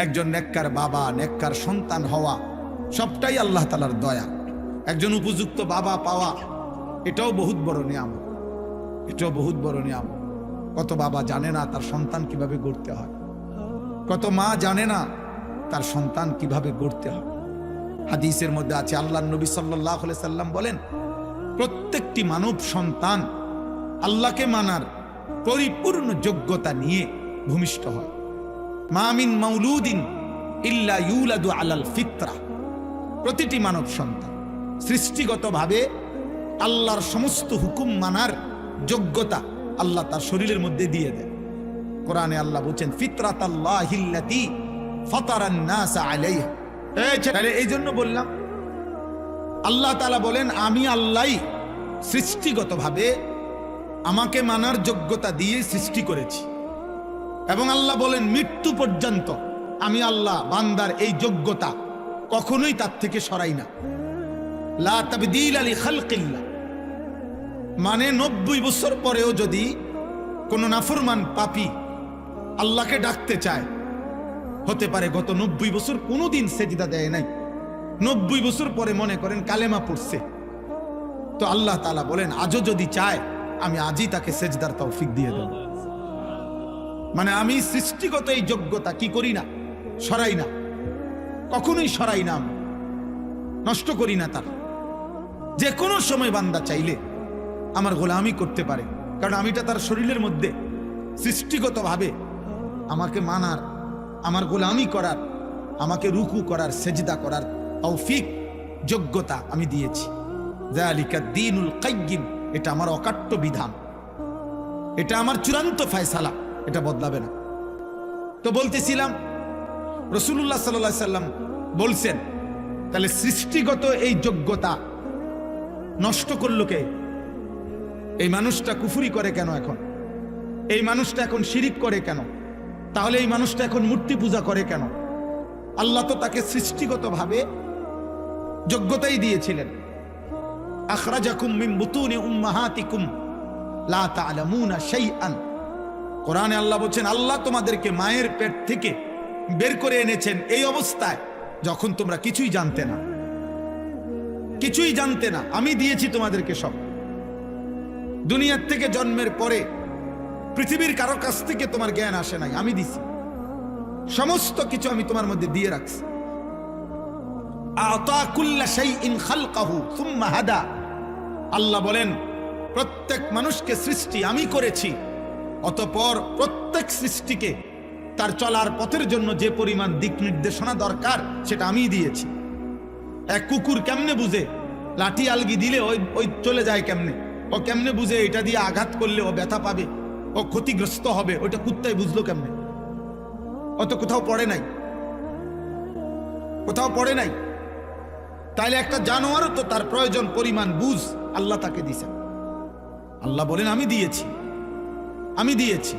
একজন নেককার বাবা, নেককার সন্তান হওয়া সবটাই আল্লাহ তাআলার দয়া। একজন উপযুক্ত বাবা পাওয়া এটাও বহুত বড় নিয়ামত, এটাও বহুত বড় নিয়ামত। কত বাবা জানে না তার সন্তান কিভাবে গড়তে হয়, কত মা জানে না তার সন্তান কিভাবে গড়তে হয়। হাদিসের মধ্যে আছে, আল্লাহর নবী সাল্লাল্লাহু আলাইহি সাল্লাম বলেন, প্রত্যেকটি মানব সন্তান আল্লাহকে মানার পরিপূর্ণ যোগ্যতা নিয়ে ভূমিষ্ঠ হয়। মা মিন মাউলুদিন ইল্লা ইউলাদু আলাল ফিতরা। প্রতিটি মানব সন্তান সৃষ্টিগতভাবে আল্লাহর সমস্ত হুকুম মানার যোগ্যতা আল্লাহ তার শরীরের মধ্যে দিয়ে দেয়। কোরআনে আল্লাহ বলেন, ফিতরাতাল্লাহিল্লাতী ফাতারান নাস আলাইহা। এই জন্য বললাম, আল্লাহ তাআলা বলেন আমি আল্লাহই সৃষ্টিগতভাবে আমাকে মানার যোগ্যতা দিয়ে সৃষ্টি করেছি। এবং আল্লাহ বলেন মৃত্যু পর্যন্ত আমি আল্লাহ বান্দার এই যোগ্যতা কখনোই তার থেকে সরাই না। লা তাবদীলা লিখালকিল্লাহ, মানে 90 বছর পরেও যদি কোনো নাফরমান পাপী আল্লাহকে ডাকতে চায়, হতে পারে গত 90 বছর কোনোদিন সেজদা দেয় নাই, 90 বছর পরে মনে করেন কালেমা পড়ছে, তো আল্লাহ তাআলা বলেন আজও যদি চায় আমি আজই তাকে সেজদার তৌফিক দিয়ে দেব। মানে আমি সৃষ্টিগত এই যোগ্যতা কি করি না, সরাই না, কখনোই সরাই না, নষ্ট করি না। তার যে কোনো সময় বান্দা চাইলে আমার গোলামি করতে পারে, কারণ আমিটা তার শরীরের মধ্যে সৃষ্টিগতভাবে আমাকে মানার, আমার গোলামি করার, আমাকে রুকু করার, সেজদা করার তৌফিক যোগ্যতা আমি দিয়েছি। যালিকা দ্বীনুল কাইয়্যিম, এটা আমার অকাট্য বিধান, এটা আমার চূড়ান্ত ফয়সালা, এটা বদলাবে না। তো বলতেছিলাম রাসূলুল্লাহ সাল্লাল্লাহু আলাইহি সাল্লাম বলছেন, তাহলে সৃষ্টিগত এই যোগ্যতা নষ্ট করলো কে? এই মানুষটা কুফরি করে কেন এখন? এই মানুষটা এখন শিরিক করে কেন? তাহলে এই মানুষটা এখন মূর্তি পূজা করে কেন? আল্লাহ তো তাকে সৃষ্টিগতভাবে যোগ্যতাই দিয়েছিলেন। আখরাজাকুম মিন বুতুনি উম্মাহাতিকুম লা তা'লামুনা শাইআন। কোরআনে আল্লাহ বলেন, আল্লাহ তোমাদেরকে মায়ের পেট থেকে বের করে এনেছেন এই অবস্থায় যখন তোমরা কিছুই জানতে না, কিছুই জানতে না। আমি দিয়েছি তোমাদেরকে সব। দুনিয়ার থেকে জন্মের পরে পৃথিবীর কারো কাছ থেকে তোমার জ্ঞান আসে নাই, আমি দিছি। সমস্ত কিছু আমি তোমার মধ্যে দিয়ে রাখছি। আ'তা কুল্লা শাইইন খালকাহু সুম্মা হাদা। আল্লাহ বলেন প্রত্যেক মানুষকে সৃষ্টি আমি করেছি, অতঃপর প্রত্যেক সৃষ্টিকে তার চলার পথের জন্য যে পরিমাণ দিক নির্দেশনা দরকার সেটা আমিই দিয়েছি। এক কুকুর কেমনে বুঝে লাঠি আলগি দিলে ওই চলে যায় কেমনে? ও কেমনে বুঝে এটা দিয়ে আঘাত করলে ও ব্যথা পাবে, ও ক্ষতিগ্রস্ত হবে? ওটা কুত্তায় বুঝলো কেমনে? ও তো কোথাও পড়ে নাই, কোথাও পড়ে নাই। তাইলে একটা জানোয়ারও তো তার প্রয়োজন পরিমাণ বুঝ আল্লাহ তাকে দিয়েছেন। আল্লাহ বলেন আমি দিয়েছি, আমি দিয়েছি,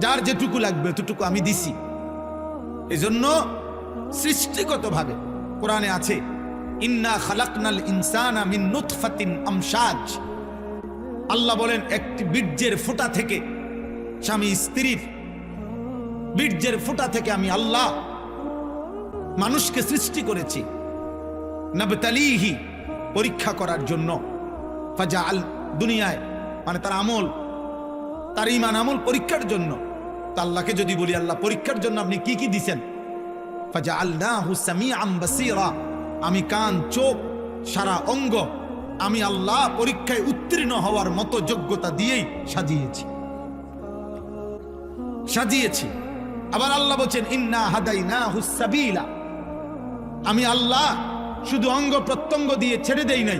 যার যেটুকু লাগবে ততটুকু আমি দিছি। এজন্য সৃষ্টিগতভাবে কোরআনে আছে, ইন্না খালাকনাল ইনসানা মিন নুতফাতিন আমশাজ। আল্লাহ বলেন একটি বীর্যের ফোঁটা থেকে, স্বামী স্ত্রীর বীর্যের ফোঁটা থেকে আমি আল্লাহ মানুষকে সৃষ্টি করেছি। নাবতালিহি, পরীক্ষা করার জন্য। ফাজাআল, দুনিয়ায় মানে তার আমল, তার ঈমান আমল পরীক্ষার জন্য। তা আল্লাহকে যদি বলি আল্লাহ পরীক্ষার জন্য আপনি কি কি দিবেন? ফাজাআলনাহু সামিআন বাসীরা, আমি কান, চোখ, সারা অঙ্গ আমি আল্লাহ পরীক্ষায় উত্তীর্ণ হওয়ার মতো যোগ্যতা দিয়েই সাজিয়েছি। আবার আল্লাহ বলেন ইন্না হাদাইনাহুস সাবিলা, আমি আল্লাহ শুধু অঙ্গ প্রত্যঙ্গ দিয়ে ছেড়ে দেই নাই,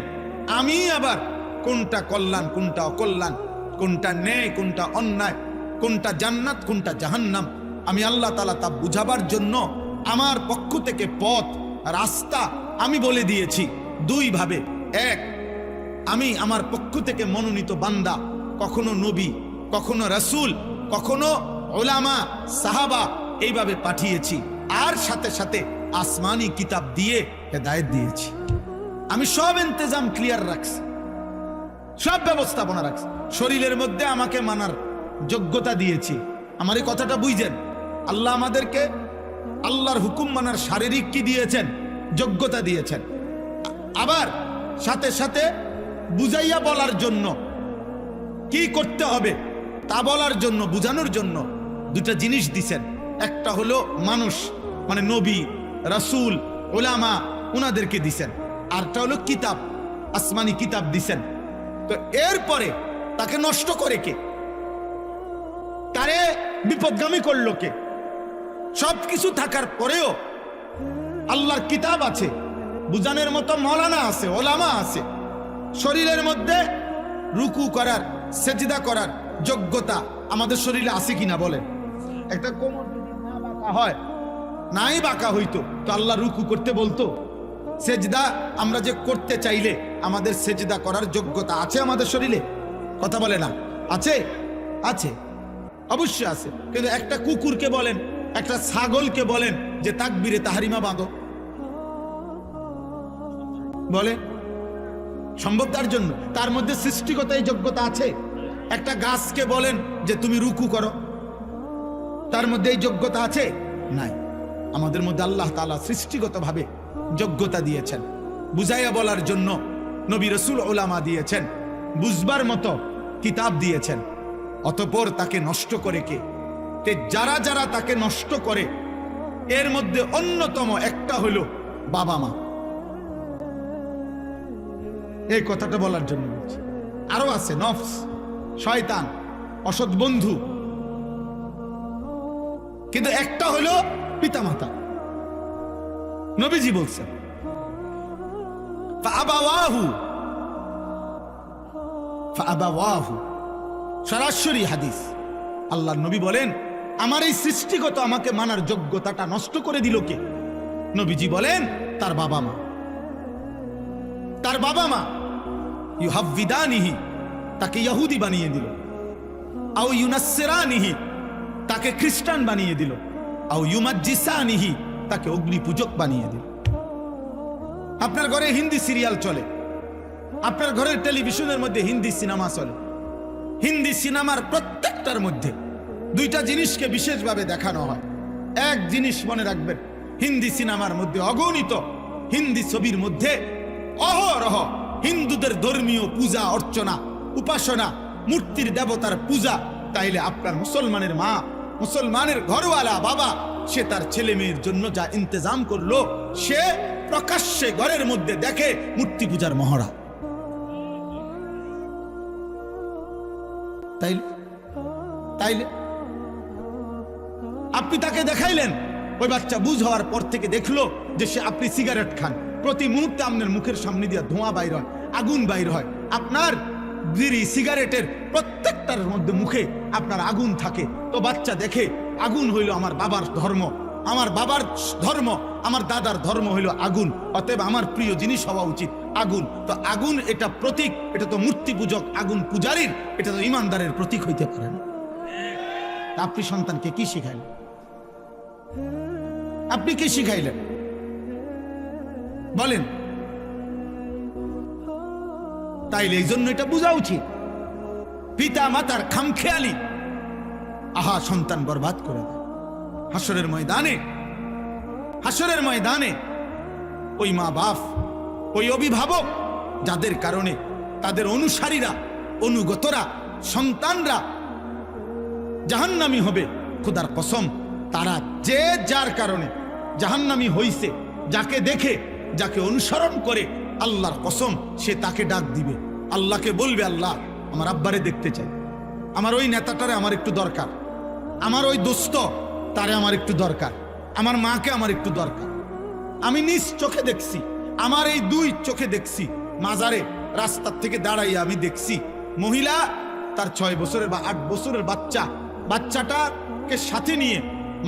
আমি আবার কোনটা কল্যাণ কোনটা অকল্যাণ, কোনটা ন্যায় কোনটা অন্যায়, কোনটা জান্নাত কোনটা জাহান্নাম, আমি আল্লাহ তাআলা তা বুঝাবার জন্য আমার পক্ষ থেকে পথ রাস্তা আমি বলে দিয়েছি দুই ভাবে। এক, আমি আমার পক্ষ থেকে মনোনীত বান্দা, কখনো নবী, কখনো রাসূল, কখনো উলামা, সাহাবা, এইভাবে পাঠিয়েছি। আর সাথে সাথে আসমানি কিতাব দিয়ে হেদায়েত দিয়েছি। আমি সব ইন্তজাম ক্লিয়ার রাখছি, সব ব্যবস্থাপনা রাখছি। শরীরের মধ্যে আমাকে মানার যোগ্যতা দিয়েছি। আমার এই কথাটা বুঝেন, আল্লাহ আমাদেরকে আল্লাহর হুকুম মানার শারীরিক কি দিয়েছেন? যোগ্যতা দিয়েছেন। আবার সাথে সাথে বুঝাইয়া বলার জন্য, কি করতে হবে তা বলার জন্য, বুঝানোর জন্য দুটা জিনিস দিছেন। একটা হলো মানুষ, মানে নবী, রাসূল, উলামা, উনাদেরকে দিছেন। আরটা হলো কিতাব, আসমানি কিতাব দিছেন। তো এরপরে তাকে নষ্ট করে কে? তারে বিপদগামী করলো কে? সবকিছু থাকার পরেও আল্লাহর কিতাব আছে, বুঝানোর মতো মৌলানা আছে, ওলামা আছে, শরীরের মধ্যে রুকু করার, সেজদা করার যোগ্যতা আমাদের শরীরে আছে কিনা বলেন? একটা কোমর যদি না বাঁকা হয়, নাই বাঁকা হইতো তো আল্লাহ রুকু করতে বলতো? সেজদা আমরা যে করতে চাইলে আমাদের সেজদা করার যোগ্যতা আছে আমাদের শরীরে? কথা বলে না? আছে? আছে, অবশ্যই আছে। কিন্তু একটা কুকুরকে বলেন, একটা ছাগলকে বলেন যে তাকবীরে তাহরিমা বাঁধো, বলে সম্ভব? তার জন্য তার মধ্যে সৃষ্টিগত এই যোগ্যতা আছে। একটা গাছকে বলেন যে তুমি রুকু করো, তার মধ্যে এই যোগ্যতা আছে? নাই। আমাদের মধ্যে আল্লাহ তাআলা সৃষ্টিগতভাবে যোগ্যতা দিয়েছেন, বুঝাইয়া বলার জন্য নবী, রাসূল, উলামা দিয়েছেন, বুঝবার মতো কিতাব দিয়েছেন। অতঃপর তাকে নষ্ট করে কে? যারা যারা তাকে নষ্ট করে এর মধ্যে অন্যতম একটা হলো বাবা মা। এই কথাটা বলার জন্য বলছি। আরো আছে নফস, শয়তান, অসৎ বন্ধু, কিন্তু একটা হলো পিতামাতা। নবীজি বলছেন ফাআবাওয়াহু, সরাসরি হাদিস। আল্লাহর নবী বলেন আমার এই সৃষ্টিগত আমাকে মানার যোগ্যতাটা নষ্ট করে দিল কে? নবীজি বলেন তার বাবা মা। তার বাবা মা ইউহাব্বিদানিহি, তাকে ইহুদি বানিয়ে দিল, আও ইউনাসসিরানিহি, তাকে খ্রিস্টান বানিয়ে দিল, আও ইউমাজ্জিসানিহি, তাকে অগ্নি পূজক বানিয়ে দিল। আপনার ঘরে হিন্দি সিরিয়াল চলে, আপনার ঘরের টেলিভিশনের মধ্যে হিন্দি সিনেমা চলে। হিন্দি সিনেমার প্রত্যেকটার মধ্যে দুইটা জিনিসকে বিশেষভাবে দেখানো হয়। এক জিনিস মনে রাখবেন, হিন্দি সিনেমার মধ্যে অগণিত হিন্দি ছবির মধ্যে অহরহ হিন্দুদের ধর্মীয় পূজা অর্চনা, উপাসনা, মূর্তির দেবতার পূজা। তাইলে আপনার মুসলমানের মা, মুসলমানের ঘরওয়ালা বাবা, সে তার ছেলে মেয়ের জন্য যা ইন্তজাম করলো, সে প্রকাশ্যে ঘরের মধ্যে দেখে মূর্তি পূজার মহড়া। তাইলে তাইলে আপনি তাকে দেখাইলেন, ওই বাচ্চা বুঝ হওয়ার পর থেকে দেখলো যে সে আপনি সিগারেট খান, প্রতি মুহূর্তে আপনার মুখের সামনে দিয়ে ধোঁয়া বাইর হয়, আগুন বাইর হয়। আপনার বিড়ি সিগারেটের প্রত্যেকটার মধ্যে মুখে আপনার আগুন থাকে। তো বাচ্চা দেখে আগুন হইল আমার বাবার ধর্ম, আমার বাবার ধর্ম, আমার দাদার ধর্ম হইল আগুন, অতএব আমার প্রিয় জিনিস হওয়া উচিত আগুন। তো আগুন এটা প্রতীক, এটা তো মূর্তি পূজক, আগুন পূজারীর, এটা তো ইমানদারের প্রতীক হইতে পারে না। আপনি সন্তানকে কি শিখাইলেন? আপনি কি শিখাইলেন বলেন? তাইলে এই জন্য এটা বোঝা উচিত, পিতা মাতার খামখেয়ালি আহা সন্তান বরবাদ করে দেয়। হাসরের ময়দানে, হাসরের ময়দানে ওই মা বাপ, ওই অভিভাবক যাদের কারণে তাদের অনুসারীরা, অনুগতরা, সন্তানরা জাহান্নামী হবে, খোদার কসম তারা যে যার কারণে জাহান্নামী হইছে, যাকে দেখে, যাকে অনুসরণ করে, আল্লাহর কসম সে তাকে ডাক দিবে, আল্লাহকে বলবে আল্লাহ আমার আব্বারে দেখতে চাই, আমার ওই নেতাটারে আমার একটু দরকার, আমার ওই দোস্ত তারে আমার একটু দরকার, আমার মাকে আমার একটু দরকার। আমি নিজ চোখে দেখছি, আমার এই দুই চোখে দেখছি, মাজারে রাস্তার থেকে দাঁড়াইয়া আমি দেখছি মহিলা তার 6 বছরের বা 8 বছরের বাচ্চাটাকে সাথে নিয়ে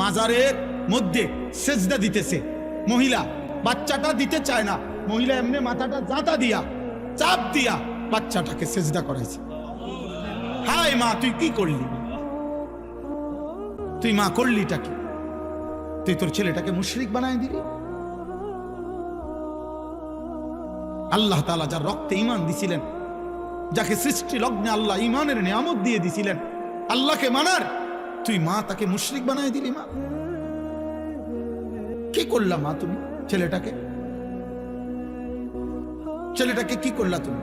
মাজারের মধ্যে সেজদা দিতেছে। মহিলা বাচ্চাটা দিতে চায় না, মহিলা এমনি মাথাটা জাতা দিয়া, চাপ দিয়া বাচ্চাটাকে সেজদা করাইছে। হায় মা, তুই কি করলি? তুই মা করলিটা কি? তুই তোর ছেলেটাকে মুশরিক বানায় দিলি। আল্লাহ তাআলা যার রক্তে ঈমান দিছিলেন, যাকে সৃষ্টি লগ্নে আল্লাহ ঈমানের নিয়ামত দিয়ে দিছিলেন, আল্লাহকে মানার, তুই মা তাকে মুশরিক বানায় দিলি। মা কি করলা মা তুমি? ছেলেটাকে কি করলা তুমি?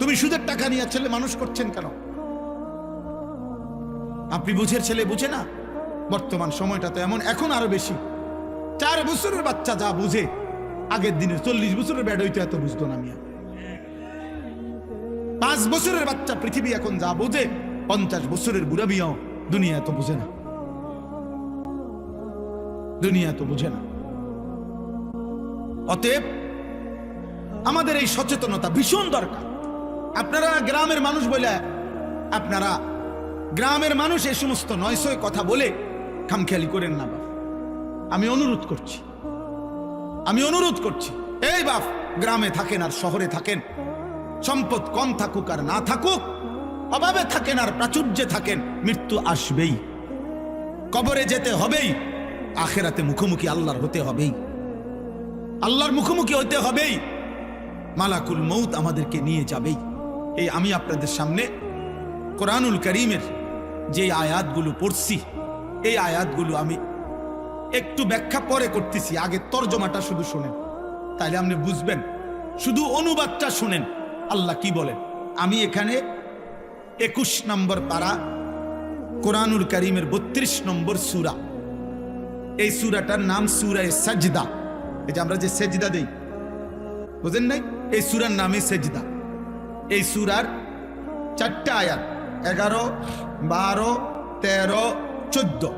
তুমি সুদের টাকা নিয়ে ছেলে মানুষ করছেন কেন? আপনি বুঝের ছেলে বুঝে না? বর্তমান সময়টা তো এমন, এখন আরো বেশি। 4 বছরের বাচ্চা যা বুঝে, আগের দিনে 40 বছরের ব্যাড হইতে এত বুঝতো না মিয়া। 5 বছরের বাচ্চা পৃথিবী এখন যা বুঝে, 50 বছরের বুড়া বিয়াও দুনিয়া এত বুঝে না, দুনিয়া এত বুঝে না। অতএব আমাদের এই সচেতনতা ভীষণ দরকার। আপনারা গ্রামের মানুষ বলে, আপনারা গ্রামের মানুষ এই সমস্ত নয়সয় কথা বলে খামখেয়ালি করেন না বাপ। আমি অনুরোধ করছি, এই বাপ, গ্রামে থাকেন আর শহরে থাকেন, সম্পদ কম থাকুক আর না থাকুক, অভাবে থাকেন আর প্রাচুর্যে থাকেন, মৃত্যু আসবেই, কবরে যেতে হবেই, আখেরাতে মুখোমুখি আল্লাহর হতে হবেই, আল্লাহর মুখোমুখি হতে হবেই, মালাকুল মউত আমাদেরকে নিয়ে যাবেই। এই আমি আপনাদের সামনে কোরআনুল কারীমের যে আয়াতগুলো পড়ছি, এই আয়াতগুলো আমি একটু ব্যাখ্যা পরে করতেছি, আগে তরজমাটা শুধু শোনেন, তাইলে আপনি বুঝবেন। শুধু অনুবাদটা শুনেন আল্লাহ কি বলেন। আমি এখানে 21 নম্বর পারা কোরআনুল কারীমের 32 নম্বর সূরা, এই সূরাটার নাম সূরা সাজদা। এই যে আমরা যে সেজদা দেই, বুঝেন নাই? এই সূরার নামে সেজদা। এই সূরার 4টা আয়াত, 11, 12, 13, 14,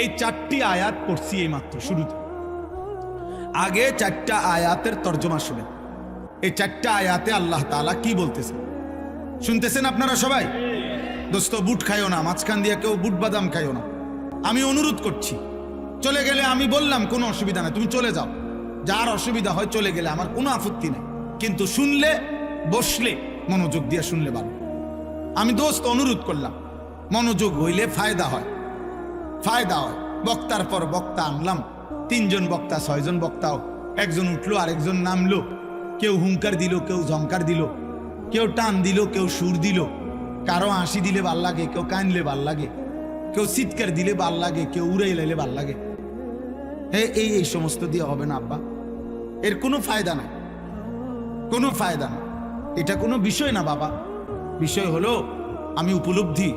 এই 4টি আয়াত পড়ছি এই মাত্র শুরুতে। আগে 4টা আয়াতের তর্জমা শুনেন। এই 4টা আয়াতে আল্লাহ তাআলা কি বলতেছেন শুনতেছেন আপনারা সবাই? দোস্ত, বুট খাইও না, মাঝখান দিয়ে কেউ বুট বাদাম খাইও না। আমি অনুরোধ করছি, চলে গেলে আমি বললাম কোনো অসুবিধা নাই, তুমি চলে যাও, যার অসুবিধা হয় চলে গেলে আমার কোনো আপত্তি নেই, কিন্তু শুনলে, বসলে মনোযোগ দিয়ে শুনলে ভালো। আমি দোস্ত অনুরোধ করলাম, মনোযোগ হইলে ফায়দা হয়। বক্তার পর বক্তা আনলাম, 3 জন বক্তা, 6 জন বক্তাও, একজন উঠলো আরেকজন নামলো, কেউ হুঙ্কার দিল, কেউ ঝংকার দিল, কেউ টান দিল, কেউ সুর দিল, কারো হাসি দিলে ভাল লাগে, কেউ কানলে ভাল লাগে, কেউ চিৎকার দিলে ভাল লাগে, কেউ উড়ে লাইলে ভাল লাগে। এই সমস্ত দিয়ে হবে না আব্বা, এর কোনো ফায়দা নাই, কোনো ফায়দা না। এটা কোনো বিষয় না বাবা, বিষয় হলো আমি উপলব্ধি,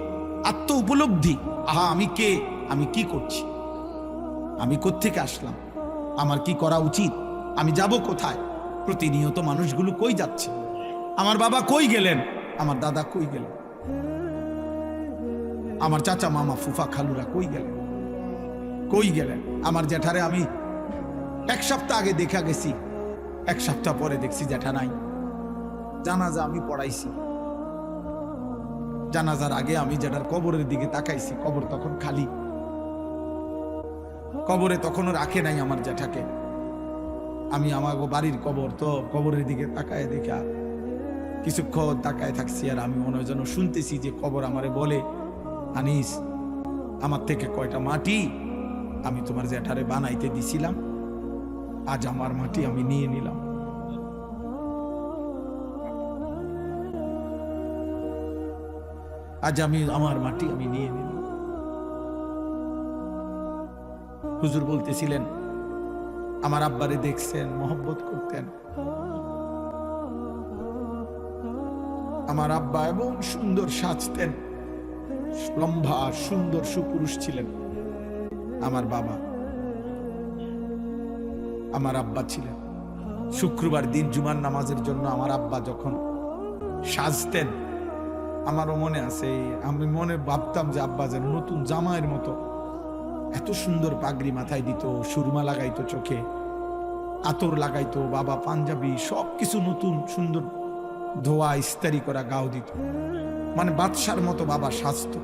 আত্ম উপলব্ধি। আহা, আমি কে, আমি কি করছি, আমি কোত্থেকে আসলাম, আমার কি করা উচিত, আমি যাব কোথায়, প্রতিনিয়ত মানুষগুলো কই যাচ্ছে, আমার বাবা কই গেলেন, আমার দাদা কই গেলেন, আমার চাচা মামা ফুফা খালুরা কই গেলেন, আমার জ্যাঠারে আমি 1 সপ্তাহ আগে দেখা গেছি, 1 সপ্তাহ পরে দেখছি জ্যাঠা নাই। জানাজা আমি পড়াইছি, জানাজার আগে আমি জ্যাঠার কবরের দিকে তাকাইছি, কবর তখন খালি, কবরে তখনও রাখে নাই আমার জ্যাঠাকে। আমি আমার বাড়ির কবর, তো কবরের দিকে তাকায় দেখা কিছুক্ষণ তাকায় থাকছি, আর আমি মনে হয় যেন শুনতেছি যে কবর আমারে বলে, আনিস, আমার থেকে কয়টা মাটি আমি তোমার জ্যাঠারে বানাইতে দিছিলাম, আজ আমার মাটি আমি নিয়ে নিলাম। আজ আমার মাটি আমি নিয়ে নিলাম। হুজুর বলতেছিলেন, আমার আব্বারে দেখছেন, মহব্বত করতেন। আমার আব্বা এবং সুন্দর সাজতেন, লম্বা সুন্দর সুপুরুষ ছিলেন। আমার বাবা, আমার আব্বা ছিলেন। শুক্রবার দিন জুমার নামাজের জন্য আমার আব্বা যখন সাজতেন, আমারও মনে আছে, আমি মনে ভাবতাম যে আব্বা যেন নতুন জামাইয়ের মতো এত সুন্দর পাগড়ি মাথায় দিত, সুরমা লাগাইতো চোখে, আতর লাগাইতো, বাবা পাঞ্জাবি সবকিছু নতুন সুন্দর ধোয়া ইস্তারি করা গাও দিত, মানে বাদশার মতো বাবা সাজতো।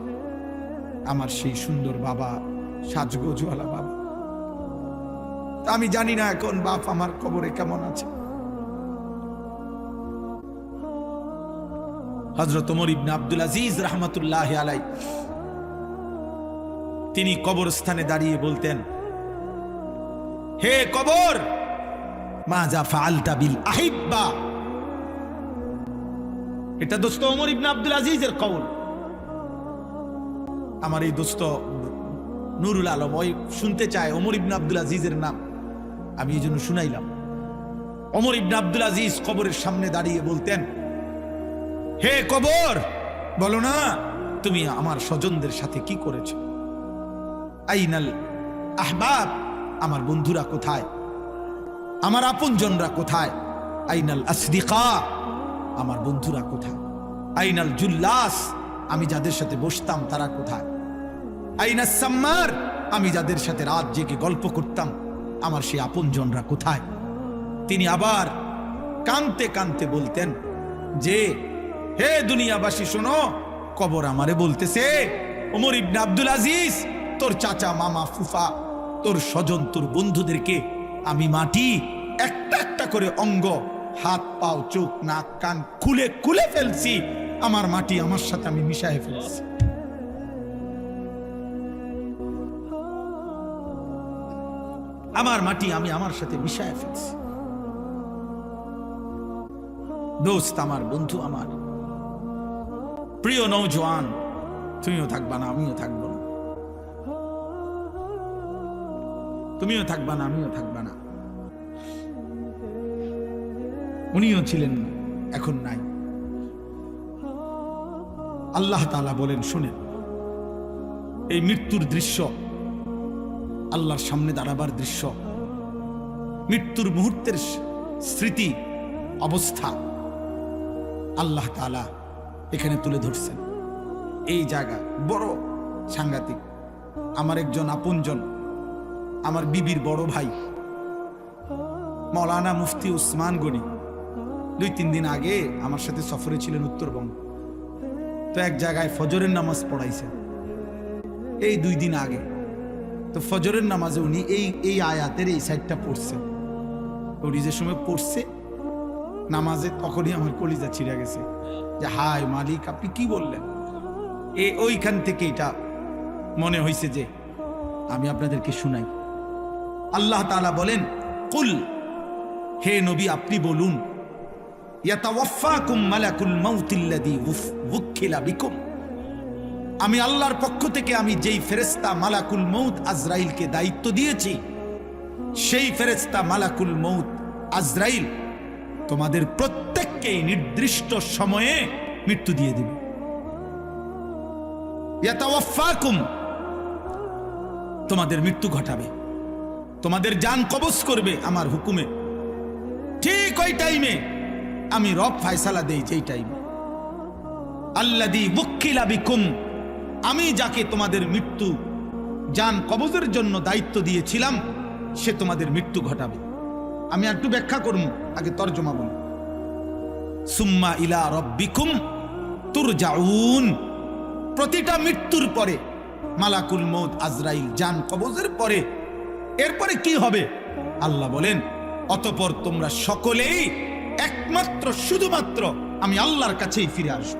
আমার সেই সুন্দর বাবা, সাজগোজওয়ালা বাবা। আমি জানি না এখন বাপ আমার কবরে কেমন আছে। হযরত ওমর ইবনে আব্দুল আজিজ রাহমাতুল্লাহি আলাইহি তিনি কবরস্থানে দাঁড়িয়ে বলতেন, হে কবর, মাজা ফাআলতা বিল আহিব্বা। এটা দোস্ত ওমর ইবনে আব্দুল আজিজের কওল। আমার এই দোস্ত নুরুল আলম ওই শুনতে চায় ওমর ইবনে আব্দুল আজিজের নাম, আমি এই জন্য শুনাইলাম। ওমর ইবনে আব্দুল আজিজ কবরের সামনে দাঁড়িয়ে বলতেন, হে কবর, বলো না তুমি আমার স্বজনদের সাথে কি করেছ? আইনাল আহবাব, আমার বন্ধুরা কোথায়, আমার আপনজনরা কোথায়? আইনাল আসদিকা, আমার বন্ধুরা কোথায়? আইনাল জুল্লাস, আমি যাদের সাথে বসতাম তারা কোথায়? আইনাস সাম্মার, আমি যাদের সাথে রাত জেগে গল্প করতাম আমার সেই আপনজনরা কোথায়? তিনি আবার কাঁদতে কাঁদতে বলতেন যে, হে দুনিয়াবাসী শোনো, কবর আমারে বলতেছে, ওমর ইবনে আব্দুল আজিজ, তোর চাচা মামা ফুফা তোর স্বজন তোর বন্ধুদেরকে আমি মাটি একটা একটা করে অঙ্গ, হাত পাও চোখ নাক কান খুলে খুলে ফেলছি, আমার মাটি আমার সাথে আমি মিশায় ফেলছি। আমার মাটি আমি আমার সাথে মিশায় ফেলছি। দোস্ত আমার, বন্ধু আমার, প্রিয় নওজোয়ান, তুমিও থাকবা না আমিও থাকবো না, তুমিও থাকবা না আমিও থাকবা না। উনিও ছিলেন, এখন নাই। আল্লাহ তাআলা বলেন, শুনেন, এই মৃত্যুর দৃশ্য, আল্লাহর সামনে দাঁড়াবার দৃশ্য, মৃত্যুর মুহূর্তের স্মৃতি অবস্থা আল্লাহ তাআলা এখানে তুলে ধরছেন। এই জায়গা বড় সাংঘাতিক। আমার একজন আপনজন, আমার বিবির বড় ভাই মাওলানা মুফতি উসমান গনি 2-3 দিন আগে আমার সাথে সফরে ছিলেন উত্তরবঙ্গ। তো এক জায়গায় ফজরের নামাজ পড়াইছেন এই 2 দিন আগে। তো ফজরের নামাজে উনি এই আয়াতের এই সাইডটা পড়ছেন। উনি যে সময় পড়ছে নামাজে, তখনই আমার কলিজা ছিঁড়ে গেছে যে হায় মালিক, আপনি কি বললেন? ওইখান থেকে এটা মনে হয়েছে যে আমি আপনাদেরকে শুনাই। আল্লাহ তাআলা বলেন, কুল, হে নবী আপনি বলুন, ইয়াতাওয়াফাকুম মালাকুল মাউতিল্লাযী ওয়াক্কিলা বিকুম, আমি আল্লাহর পক্ষ থেকে আমি যেই ফেরেশতা মালাকুল মউত আজরাইলকে দায়িত্ব দিয়েছি, সেই ফেরেশতা মালাকুল মউত আজরাইল তোমাদের প্রত্যেককে নির্দিষ্ট সময়ে মৃত্যু দিয়ে দিবে। ইয়াতাওয়াফাকুম, তোমাদের মৃত্যু ঘটাবে, তোমাদের জান কবজ করবে আমার হুকুমে। ঠিক ওই টাইমে আমি রব ফয়সালা দেই, যেই টাইমে আল্লাযী ওয়াক্কিলা বিকুম, আমি যাকে তোমাদের মৃত্যু জান কবজের জন্য দায়িত্ব দিয়েছিলাম সে তোমাদের মৃত্যু ঘটাবে। আমি একটু ব্যাখ্যা করব, আগে তরজমা বলি। সুম্মা ইলা রাব্বিকুম তুরজাউন, প্রতিটা মৃত্যুর পরে মালাকুল মউত আজরাইল জান কবজের পরে এরপরে কি হবে? আল্লাহ বলেন, অতঃপর তোমরা সকলেই একমাত্র শুধুমাত্র আমি আল্লাহর কাছেই ফিরে আসো।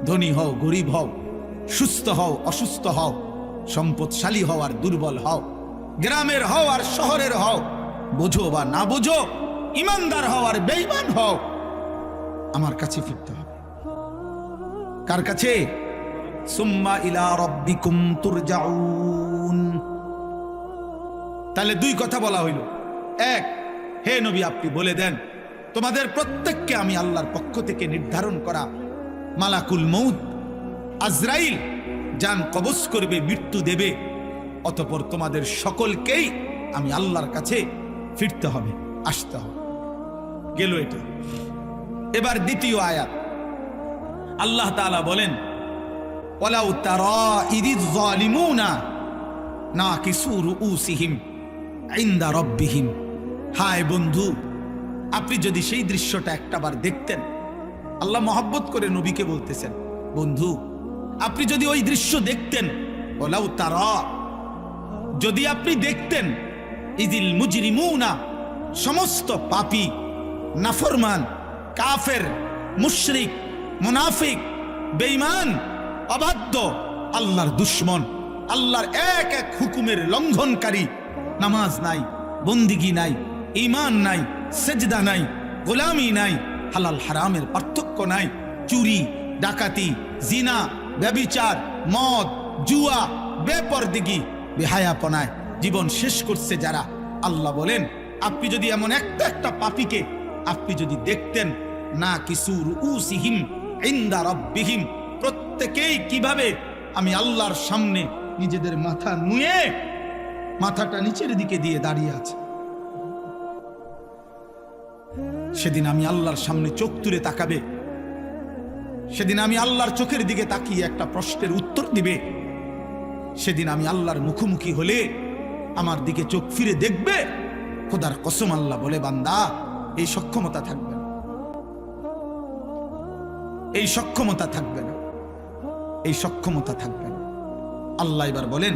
ধনী হও গরিব হও, সুস্থ হও অসুস্থ হও, সম্পদশালী হও আর দুর্বল হও, গ্রামের হও আর শহরের হও, বোঝো বা না বোঝো, ইমানদার হও আর বেঈমান হও, আমার কাছে ফিরতে হবে। কার কাছে? সুম্মা ইলা রাব্বিকুম তুরজাউন। তাহলে 2 কথা বলা হইল। 1, হে নবী আপনি বলে দেন তোমাদের প্রত্যেককে আমি আল্লাহর পক্ষ থেকে নির্ধারণ করা মালাকুল মউত আজরাইল জান কবজ করবে, মৃত্যু দেবে, অতঃপর তোমাদের সকলকেই আমি আল্লাহর কাছে ফিরতে হবে, আসতে হবে। গেল এটা। এবার দ্বিতীয় আয়াত, আল্লাহ তাআলা বলেন, ওয়ালাউ তারা ইযিয যালিমুনা নাকিসু রুউসিহিম ইনদা রাব্বিহিম। হায় বন্ধু, আপনি যদি সেই দৃশ্যটা একটাবার দেখতেন। আল্লাহ মহব্বত করে নবীকে বলতেছেন, বন্ধু আপনি যদি ওই দৃশ্য দেখতেন, ওয়ালাউ তারা, যদি আপনি দেখতেন, ইযিল মুজরিমুনা, সমস্ত পাপী নাফরমান কাফের মুশরিক মুনাফিক বেঈমান অবাধ্য আল্লাহর দুশমন, আল্লাহর এক এক হুকুমের লঙ্ঘনকারী, নামাজ নাই, বন্দিগি নাই, ঈমান নাই, সেজদা নাই, গোলামি নাই, হালাল হারামের পার্থক্য নাই, চুরি ডাকাতি জিনা ব্যভিচার মদ জুয়া বেপরদিগি বেহায়াপনায় জীবন শেষ করছে যারা, আল্লাহ বলেন আপনি যদি এমন একটা একটা পাপীকে আপনি যদি দেখতেন, না কিছু রুউসিহিম ইনদা রাব্বিহিম, প্রত্যেকেই কিভাবে আমি আল্লাহর সামনে নিজেদের মাথা নুয়ে মাথাটা নিচের দিকে দিয়ে দাঁড়িয়ে আছে। সেদিন আমি আল্লাহর সামনে চোখ তুলে তাকাবে, সেদিন আমি আল্লাহর চোখের দিকে তাকিয়ে একটা প্রশ্নের উত্তর দিবে, সেদিন আমি আল্লাহর মুখোমুখি হলে আমার দিকে চোখ ফিরে দেখবে। খোদার কসম আল্লাহ বলে, বান্দা এই সক্ষমতা থাকবে না, এই সক্ষমতা থাকবে না, এই সক্ষমতা থাকবে না। আল্লাহ এবার বলেন,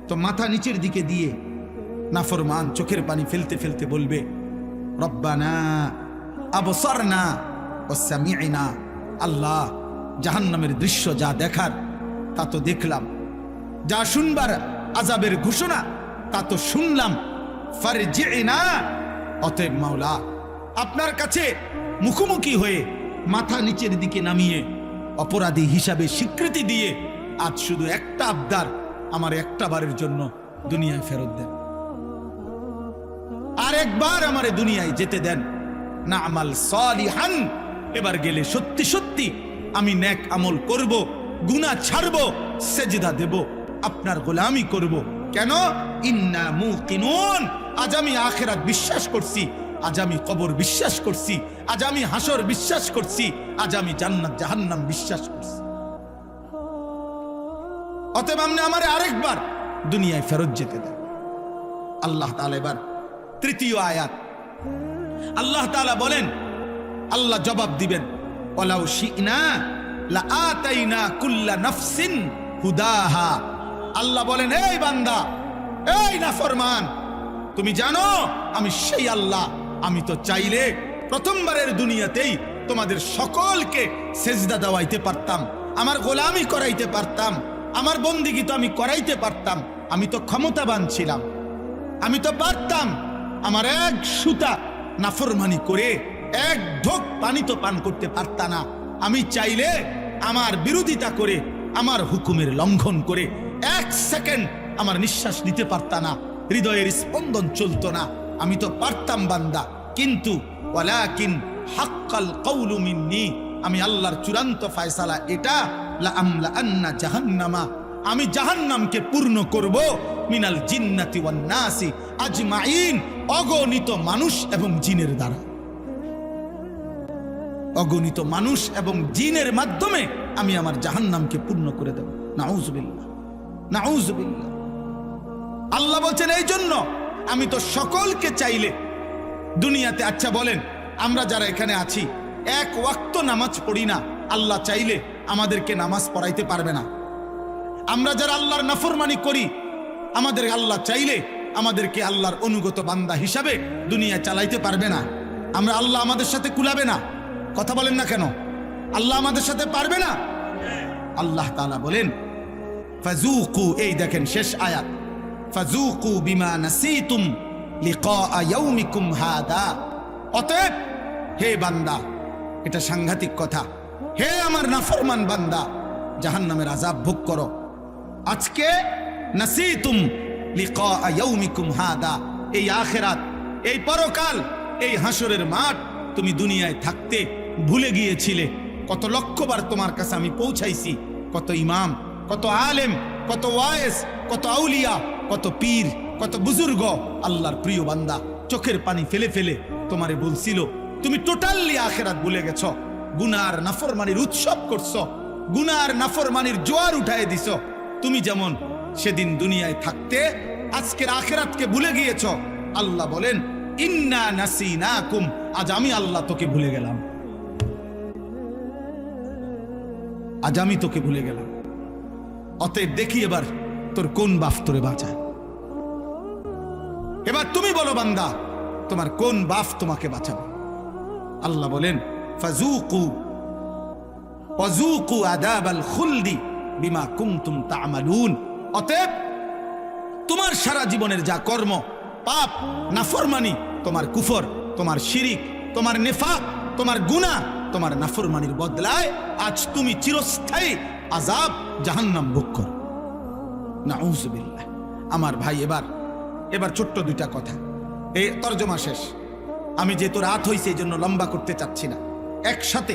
তো মাথা নিচের দিকে দিয়ে নাফরমান চোখের পানি ফেলতে ফেলতে বলবে, রব্বানা আবসারনা ওয়া সামি'না, আল্লাহ জাহান্নামের দৃশ্য যা দেখার তা তো দেখলাম, যা শুনবার আযাবের ঘোষণা তা তো শুনলাম, ফারজি'না, অতএব মাওলা আপনার কাছে মুখোমুখি হয়ে মাথা নিচের দিকে নামিয়ে অপরাধী হিসাবে স্বীকৃতি দিয়ে আজ শুধু একটা আবদার, আমার একটা বারের জন্য দুনিয়ায় ফেরত দেন, আর একবার আমারে দুনিয়ায় যেতে দেন, না আমাল সালিহান, এবার গেলে সত্যি সত্যি আমি নেক আমল করব, গুনাহ ছাড়ব, সেজদা দেব, আপনার গোলামি করব। কেন? ইন্না মুকিনুন, আজ আমি আখিরাত বিশ্বাস করছি, আজ আমি কবর বিশ্বাস করছি, আজ আমি হাসর বিশ্বাস করছি, আজ আমি জান্নাত জাহান্নাম বিশ্বাস করছি। অতএব আপনি আমারে আরেকবার দুনিয়ায় ফেরত যেতে দেন। আল্লাহ তাআলা এবার তৃতীয় আয়াত, আল্লাহ তাআলা বলেন, আল্লাহ জবাব দিবেন, ওয়ালাউ শি'না লাআতাইনা কুল্লা নাফসিন হুদাহা। আল্লাহ বলেন, এই বান্দা, এই নাফরমান, তুমি জানো আমি সেই আল্লাহ, আমি তো চাইলে প্রথমবারের দুনিয়াতেই তোমাদের সকলকে সেজদা দেওয়াইতে পারতাম, আমার গোলামি করাইতে পারতাম, আমার বন্দিগি তো আমি করাইতে পারতাম, আমি তো ক্ষমতাবান ছিলাম, আমি তো পারতাম আমার এক সুতা নাফরমানি করে এক ঢোক পানি তো পান করতে পারতা না, আমি চাইলে আমার বিরোধিতা করে আমার হুকুমের লঙ্ঘন করে এক সেকেন্ড আমার নিঃশ্বাস নিতে পারতা না, হৃদয়ের স্পন্দন চলতো না, আমি তো পারতাম বান্দা, কিন্তু ওয়ালাকিন হাক্কাল কওলু মিন্নি, আমি আল্লাহর চূড়ান্ত ফয়সালা এটা, লা আমলা আন্না জাহান্নামা, আমি জাহান্নামকে পূর্ণ করব, মিনাল জিন্নাতি ওয়ান নাসি আজমাইন, অগণিত মানুষ এবং জিনের দ্বারা, অগণিত মানুষ এবং জিনের মাধ্যমে আমি আমার জাহান্নামকে পূর্ণ করে দেব। নাউযুবিল্লাহ, নাউযুবিল্লাহ। আল্লাহ বলছেন, এই জন্য আমি তো সকলকে চাইলে দুনিয়াতে, আচ্ছা বলেন আমরা যারা এখানে আছি এক ওয়াক্ত নামাজ পড়ি না, আল্লাহ চাইলে আমাদেরকে নামাজ পড়াইতে পারবে না? আমরা যারা আল্লাহর নাফরমানি করি, আমাদের আল্লাহ চাইলে আমাদেরকে আল্লাহর অনুগত বান্দা হিসাবে দুনিয়া চালাইতে পারবে না? আমরা আল্লাহ আমাদের সাথে কুলাবে না? কথা বলেন না কেন? আল্লাহ আমাদের সাথে পারবে না? আল্লাহ তাআলা বলেন, ফাযুকু, এই দেখেন শেষ আয়াত, ফাযুকু বিমা নাসিতুম লিকা ইয়াউমিকুম হাদা। অতএব হে বান্দা, এটা সাংঘাতিক কথা, হে আমার নাফরমান বান্দা, জাহান্নামের আযাব ভোগ করো। আজকে নাসিতুম লিকা ইয়াউমিকুম হাদা, এই আখিরাত, এই পরকাল, এই হাসরের মাঠ তুমি দুনিয়ায় থাকতে ভুলে গিয়েছিলে। কত লক্ষবার তোমার কাছে আমি পৌঁছাইছি, কত ইমাম, কত আলেম, কত ওয়াইজ, কত আউলিয়া, কত পীর, কত বুজুর্গ, আল্লাহর প্রিয় বান্দা চোখের পানি ফেলে ফেলে তোমারে বলছিল তুমি টোটালি আখিরাত ভুলে গেছো, গুনার নাফরমানির উৎসব করছো, গুনার নাফরমানির জোয়ার উঠায় দিছো। তুমি যেমন সেদিন দুনিয়ায় থাকতে আজকের আখিরাতকে ভুলে গিয়েছো। আল্লাহ বলেন, ইন্না নাসিনাকুম, আজ আমি আল্লাহ তোকে ভুলে গেলাম, আজ আমি তোকে ভুলে গেলাম। অতএব দেখি এবার তোর কোন বাপ তোরে বাঁচায়। এবার তুমি বলো বান্দা, তোমার কোন বাপ তোমাকে বাঁচাবে? আল্লাহ বলেন, ফাযুকু ওয়াযুকু আযাবাল খুলদি বিমা কুনতুম তা'মালুন। অতএব তোমার সারা জীবনের যা কর্ম, পাপ, নাফরমানি, তোমার কুফর, তোমার শিরিক, তোমার নিফাক, তোমার গুনাহ, তোমার নাফরমানির বদলায় আজ তুমি চিরস্থায়ী আযাব জাহান্নাম ভোগ করো। নাউযুবিল্লাহ। আমার ভাই, এবার ছোট্ট দুইটা কথা, এই তর্জমা শেষ। আমি যেহেতু রাত হয়েছে এই জন্য লম্বা করতে চাচ্ছি না, একসাথে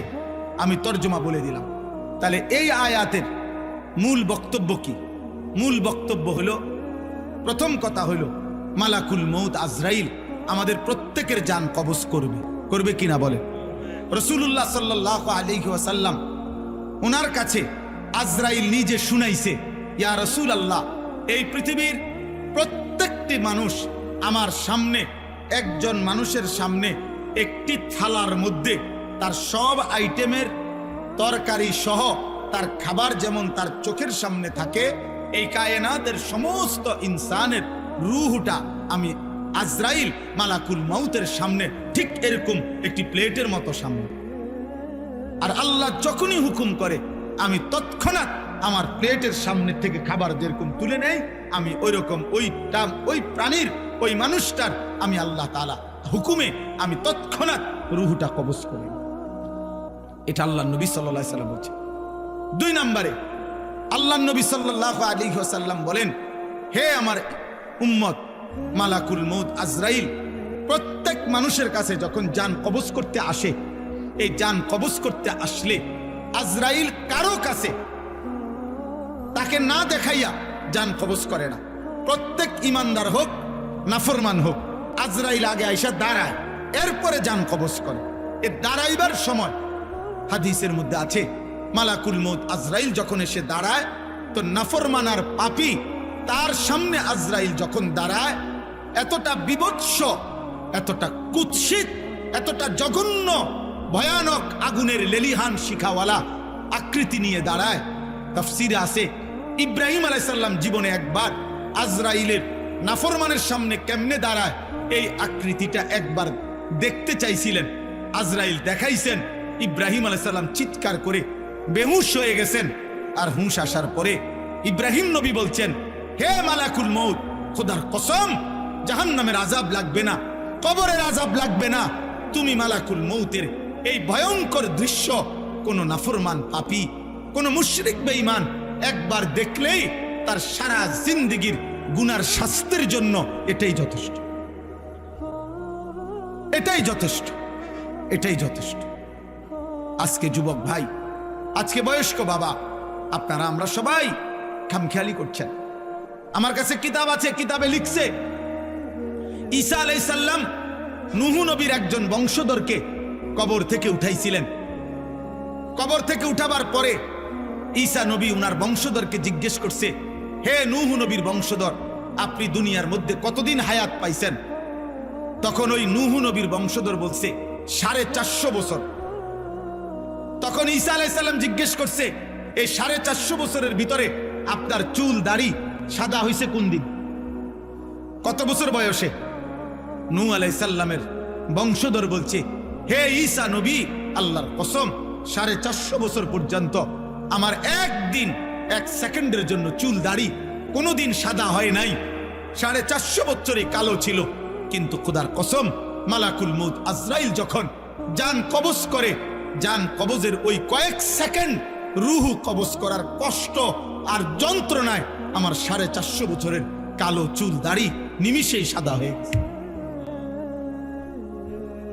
আমি তর্জমা বলে দিলাম। তাহলে এই আয়াতের মূল বক্তব্য কি? মূল বক্তব্য হলো, প্রথম কথা হলো মালাকুল মউত আজরাইল আমাদের প্রত্যেকের জান কবজ করবে কিনা বলে? রাসূলুল্লাহ সাল্লাল্লাহু আলাইহি ওয়াসাল্লাম ওনার কাছে আজরাইল নিজে শুনাইছে, ইয়া রাসূলুল্লাহ, এই পৃথিবীর প্রত্যেকটি মানুষ আমার সামনে, একজন মানুষের সামনে একটি থালার মধ্যে তার সব আইটেমের তরকারি সহ তার খাবার যেমন তার চোখের সামনে থাকে, এই কায়নাতের সমস্ত ইনসানের রূহটা আমি আজরাইল মালাকুল মউতের সামনে ঠিক এরকম একটি প্লেটের মতো সামনে। আর আল্লাহ যখনই হুকুম করে আমি তৎক্ষণাৎ আমার প্লেটের সামনে থেকে খাবার যেরকম তুলে নেই, আমি ওইরকম ওই প্রাণীর, ওই মানুষটার আমি আল্লাহ তাআলা হুকুমে আমি তৎক্ষণাৎ রূহটা কবজ করি। এটা আল্লাহ নবী সাল্লাল্লাহু আলাইহি ওয়াসাল্লাম বলছেন। 2 নম্বরে আল্লাহ নবী সাল্লাল্লাহু আলাইহি ওয়াসাল্লাম বলেন, হে আমার উম্মত, মালাকুল মউত আজরাইল প্রত্যেক মানুষের কাছে যখন জান কবজ করতে আসে, এই জান কবজ করতে আসলে আজরাইল কারো কাছে তাকে না দেখাইয়া জান কবজ করে না। প্রত্যেক ইমানদার হোক নাফরমান হোক, আজরাইল আগে আইসা দাঁড়ায়, এরপরে জান কবজ করে। এ দাঁড়াইবার সময় হাদিসের মধ্যে আছে, মালাকুল মউত আজরাইল যখন এসে দাঁড়ায়, তো নাফরমান আর পাপী তার সামনে আজরাইল যখন দাঁড়ায়, এতটা বিভৎস, এতটা কুৎসিত, এতটা জঘন্য ভয়ানক আগুনের লেলিহান শিখাওয়ালা আকৃতি নিয়ে দাঁড়ায়। তাফসীরে আছে, ইব্রাহিম আলাইহিস সালাম জীবনে একবার আজরাইলের নাফরমানের সামনে কেমনে দাঁড়ায় এই আকৃতিটা একবার দেখতে চাইছিলেন। আজরাইল দেখাইছেন, ইব্রাহিম আলাইহিস সালাম চিৎকার করে বেহুশ হয়ে গেছেন। আর হুঁশ আসার পরে ইব্রাহিম নবী বলছেন, হে মালাকুল মউত, খোদার কসম, জাহান্নামের আযাব লাগবে না, কবরের আযাব লাগবে না। তুমি মালাকুল মউতের এই ভয়ঙ্কর দৃশ্য কোন নাফরমান পাপী, কোন মুশরিক বেঈমান একবার দেখলেই তার সারা জিন্দেগীর গুনার শাস্তির জন্য এটাই যথেষ্ট, এটাই যথেষ্ট, এটাই যথেষ্ট। আজকে যুবক ভাই, আজকে বয়স্ক বাবা, আপনারা আমরা সবাই খামখেয়ালি করছেন। আমার কাছে কিতাব আছে, কিতাবে লিখছে ঈসা আলাইহিস সালাম নূহ নবীর একজন বংশধরকে কবর থেকে উঠাইছিলেন। কবর থেকে উঠাবার পরে ঈসা নবী উনার বংশধরকে জিজ্ঞেস করছে, হে নূহ নবীর বংশধর, আপনি দুনিয়ার মধ্যে কতদিন হায়াত পাইছেন? তখন ওই নূহ নবীর বংশধর বলছে 450 বছর। তখন ঈসা আলাইহিস সালাম জিজ্ঞেস করছে, এই 450 বছরের ভিতরে আপনার চুল দাড়ি সাদা হয়েছে কোন দিন, কত বছর বয়সে? নূহ আলাইহিস সালামের বংশধর বলছে, হে ঈসা নবী, আল্লাহর কসম 450 বছর পর্যন্ত আমার একদিন, 1 সেকেন্ডের জন্য চুল দাড়ি কোনোদিন সাদা হয় নাই। 450 বছরই কালো ছিল। কিন্তু খোদার কসম, মালাকুল মউত আজরাইল যখন জান কবজ করে, জান কবজের ওই কয়েক সেকেন্ড রূহ কবজ করার কষ্ট আর যন্ত্রণায় আমার 450 বছরের কালো চুল দাড়ি নিমিষেই সাদা হয়ে গেছে,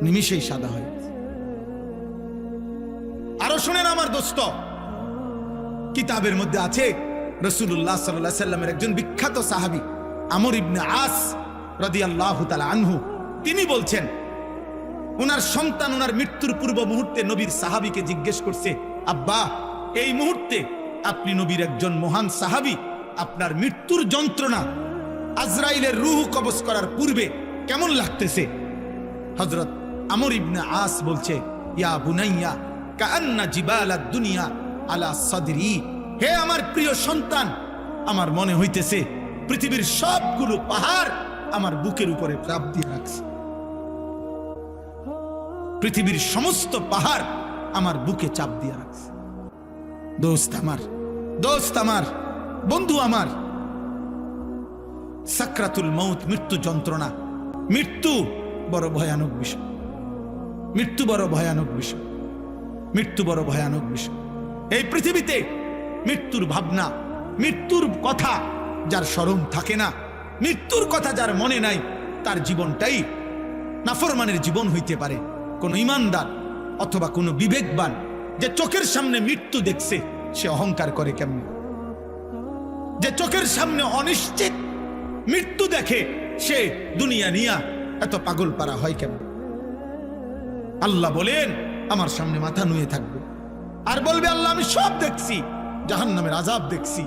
নিমিষেই সাদা হয়ে গেছে। আরো শুনেন আমার দোস্ত, কিতাবের মধ্যে আছে রাসূলুল্লাহ সাল্লাল্লাহু আলাইহি সাল্লামের একজন বিখ্যাত সাহাবী আমর ইবনে আস রাদিয়াল্লাহু তাআলা আনহু, তিনি বলছেন, ওনার সন্তান ওনার মৃত্যুর পূর্ব মুহূর্তে নবীর সাহাবীকে জিজ্ঞেস করছে, আব্বা, এই মুহূর্তে আপনি নবীর একজন মহান সাহাবী, আপনার মৃত্যুর যন্ত্রণা আজরাইলের রূহ কবজ করার পূর্বে কেমন লাগতেছে? হযরত আমর ইবনে আস বলছে, ইয়া বুনাইয়া কাআন্না জিবালাদ দুনিয়া আলা সাদরি, হে আমার প্রিয় সন্তান, আমার মনে হইতেছে পৃথিবীর সবগুলো পাহাড় আমার বুকের উপরে চাপ দিয়ে রাখছে, পৃথিবীর সমস্ত পাহাড় আমার বুকে চাপ দিয়ে রাখছে। দোস্ত আমার, দোস্ত আমার, বন্ধু আমার, সাকরাতুল মউত, মৃত্যু যন্ত্রণা, মৃত্যু বড় ভয়ানক বিষয়, মৃত্যু বড় ভয়ানক বিষয়, মৃত্যু বড় ভয়ানক বিষয়। এই পৃথিবীতে মৃত্যুর ভাবনা, মৃত্যুর কথা যার স্মরণ থাকে না, মৃত্যুর কথা যার মনে নাই, তার জীবনটাই নাফরমানের জীবন হইতে পারে। কোন ইমানদার অথবা কোনো বিবেকবান যে চোখের সামনে মৃত্যু দেখছে, সে অহংকার করে কেমনে? যে চোখের সামনে অনিশ্চিত মৃত্যু দেখে, সে দুনিয়া নিয়া এত পাগল পারা হয় কেমন? আল্লাহ বলেন আমার সামনে মাথা নুয়ে থাকবে আর বলবে আল্লাহ আমি সব দেখছি, জাহান্নামের আযাব দেখছি,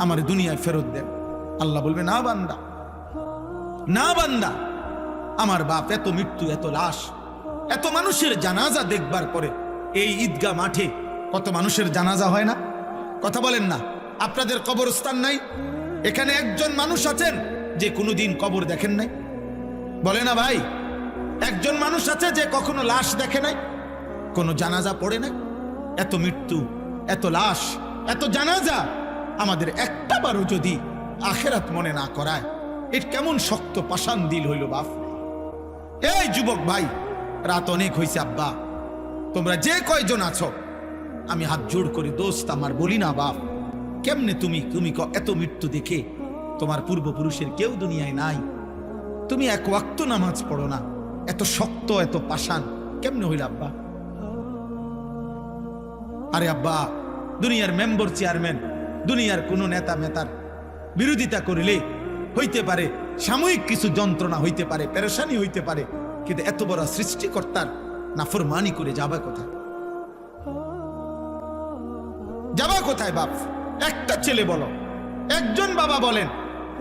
আমার দুনিয়ায় ফেরত দেন। আল্লাহ বলবে না বান্দা, না বান্দা, আমার বাপ এত মৃত্যু, এত লাশ, এত মানুষের জানাজা দেখবার পরে এই ঈদগাহ মাঠে কত মানুষের জানাজা হয় না? কথা বলেন না? আপনাদের কবরস্থান নাই? এখানে একজন মানুষ আছেন যে কোনোদিন কবর দেখেন নাই? বলে না ভাই, একজন মানুষ আছে যে কখনো লাশ দেখে নাই, কোনো জানাজা পড়ে নাই? এত মৃত্যু, এত লাশ, এত জানাজা, আমাদের একটা বারও যদি আখেরাত মনে না করায়, এর কেমন শক্ত পাষাণ দিল হইল বাপ। এই যুবক ভাই, রাত অনেক হয়েছে আব্বা, তোমরা যে কয়জন আছো আমি হাত জোড় করে দোস্ত আমার বলি না বাপ, কেমনে তুমি এত মৃত্যু দেখে, তোমার পূর্বপুরুষের কেউ দুনিয়ায় নাই, তুমি এক ওয়াক্ত নামাজ পড়ো না, এত শক্ত, এত পাষাণ কেমনে হইল আব্বা? আরে আব্বা, দুনিয়ার মেম্বার, চেয়ারম্যান, দুনিয়ার কোনো নেতা মেতার বিরোধিতা করিলে হইতে পারে সাময়িক কিছু যন্ত্রণা হইতে পারে, পেরেশানি হইতে পারে, কিন্তু এত বড় সৃষ্টিকর্তার নাফরমানি করে যাবা কোথায়? যাবা কোথায় বাপ? একটা ছেলে বলো, একজন বাবা বলেন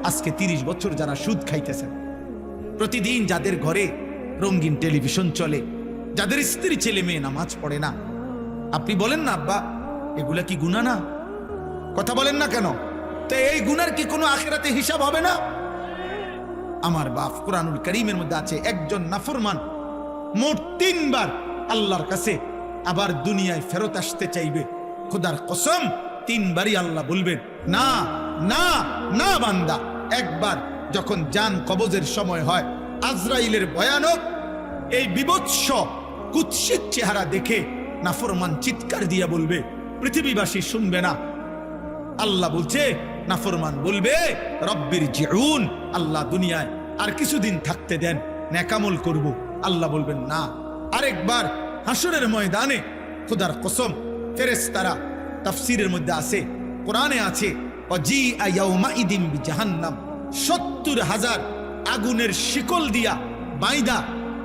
আজকে 30 বছর যারা সুদ খাইতেছেন, প্রতিদিন যাদের ঘরে রঙিন টেলিভিশন চলে, যাদের স্ত্রী ছেলে মেয়ে নামাজ পড়ে না, আপনি বলেন না আব্বা এগুলা কি গুনাহ না? কথা বলেন না কেন? তো এই গুনার কি কোনো আখিরাতে হিসাব হবে না? আমার বাপ, কুরআনুল কারীমের মধ্যে আছে একজন নাফরমান মোট 3 বার আল্লাহর কাছে আবার দুনিয়ায় ফেরত আসতে চাইবে। খোদার কসম 3 বারই আল্লাহ বলবেন না না না বান্দা। একবার যখন জান কবজের সময় হয়, আজরাইলের ভয়ানক এই বিভৎস কুৎসিত চেহারা দেখে নাফরমান চিৎকার দিয়া বলবে, পৃথিবীবাসী শুনবে না। আল্লাহ বলছে, নাফরমান বলবে রব্বির জিউন, আল্লাহ দুনিয়ায় আর কিছুদিন থাকতে দেন, নেকামল করব। আল্লাহ বলবেন না। আরেকবার হাসরের ময়দানে খোদার কসম ফেরেশতারা, তাফসীরের মধ্যে আছে, কোরআনে আছে, ওয়াজিআ ইয়াউমাইদিন বিজাহান্নাম, ৭০,০০০ আগুনের শিকল দিয়া বাইদা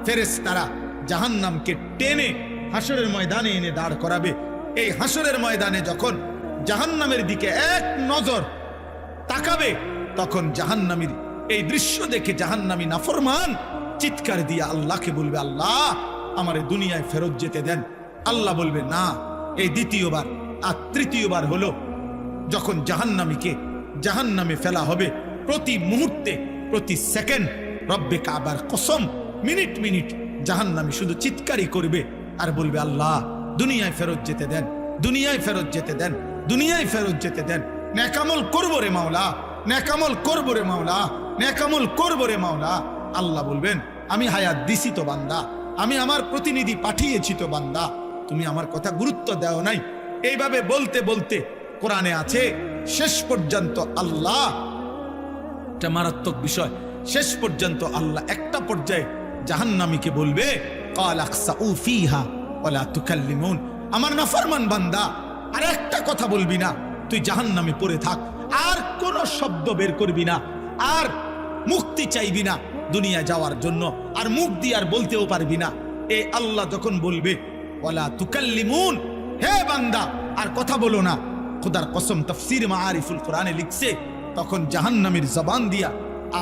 ফেরেশতারা জাহান্নামকে টেনে হাসরের ময়দানে এনে দাঁড় করাবে। এই হাসরের ময়দানে যখন জাহান্নামের দিকে এক নজর তাকাবে, তখন জাহান্নামীর এই দৃশ্য দেখে জাহান্নামী নাফরমান চিৎকার দিয়ে আল্লাহকে বলবে, আল্লাহ আমারে দুনিয়ায় ফেরত যেতে দেন। আল্লাহ বলবে না। এই দ্বিতীয়বার আর তৃতীয়বার হলো যখন জাহান্নামীকে জাহান্নামে ফেলা হবে, প্রতি মুহূর্তে, প্রতি সেকেন্ড, রব্বে কাবার কসম, মিনিট মিনিট জাহান্নামী শুধু চিৎকারই করবে আর বলবে, আল্লাহ দুনিয়ায় ফেরত যেতে দেন, দুনিয়ায় ফেরত যেতে দেন, দুনিয়ায় ফেরত যেতে দেন। নেকামল করবো রে মাওলা, নেকামল করবো রে মাওলা, নেকামল করবো রে মাওলা। আল্লাহ বলবেন, আমি হায়াত দিছি তো বান্দা, আমি আমার প্রতিনিধি পাঠিয়েছি তো বান্দা, তুমি আমার কথা গুরুত্ব দাও নাই। এইভাবে বলতে বলতে কোরআনে আছে, শেষ পর্যন্ত আল্লাহ, এটা মারাত্মক বিষয়, শেষ পর্যন্ত আল্লাহ একটা পর্যায়ে জাহান্নামীকে বলবে, ক্বাল আখসাউ ফীহা ওয়ালা তুকাল্লিমুন, আমার নাফরমান বান্দা আর একটা কথা বলবি না, তুই জাহান্নামে পড়ে থাক, আর কোন শব্দ বের করবি না, আর মুক্তি চাইবি না দুনিয়া যাওয়ার জন্য, আর মুখ দিয়ে আর বলতেও পারবি না। এই আল্লাহ যখন বলবে ওয়ালা তুকাল্লিমুন, হে বান্দা আর কথা বলো না, খোদার কসম তাফসীর মাআরিফুল কোরআনে লিখছে, তখন জাহান্নামীর জবান দিয়া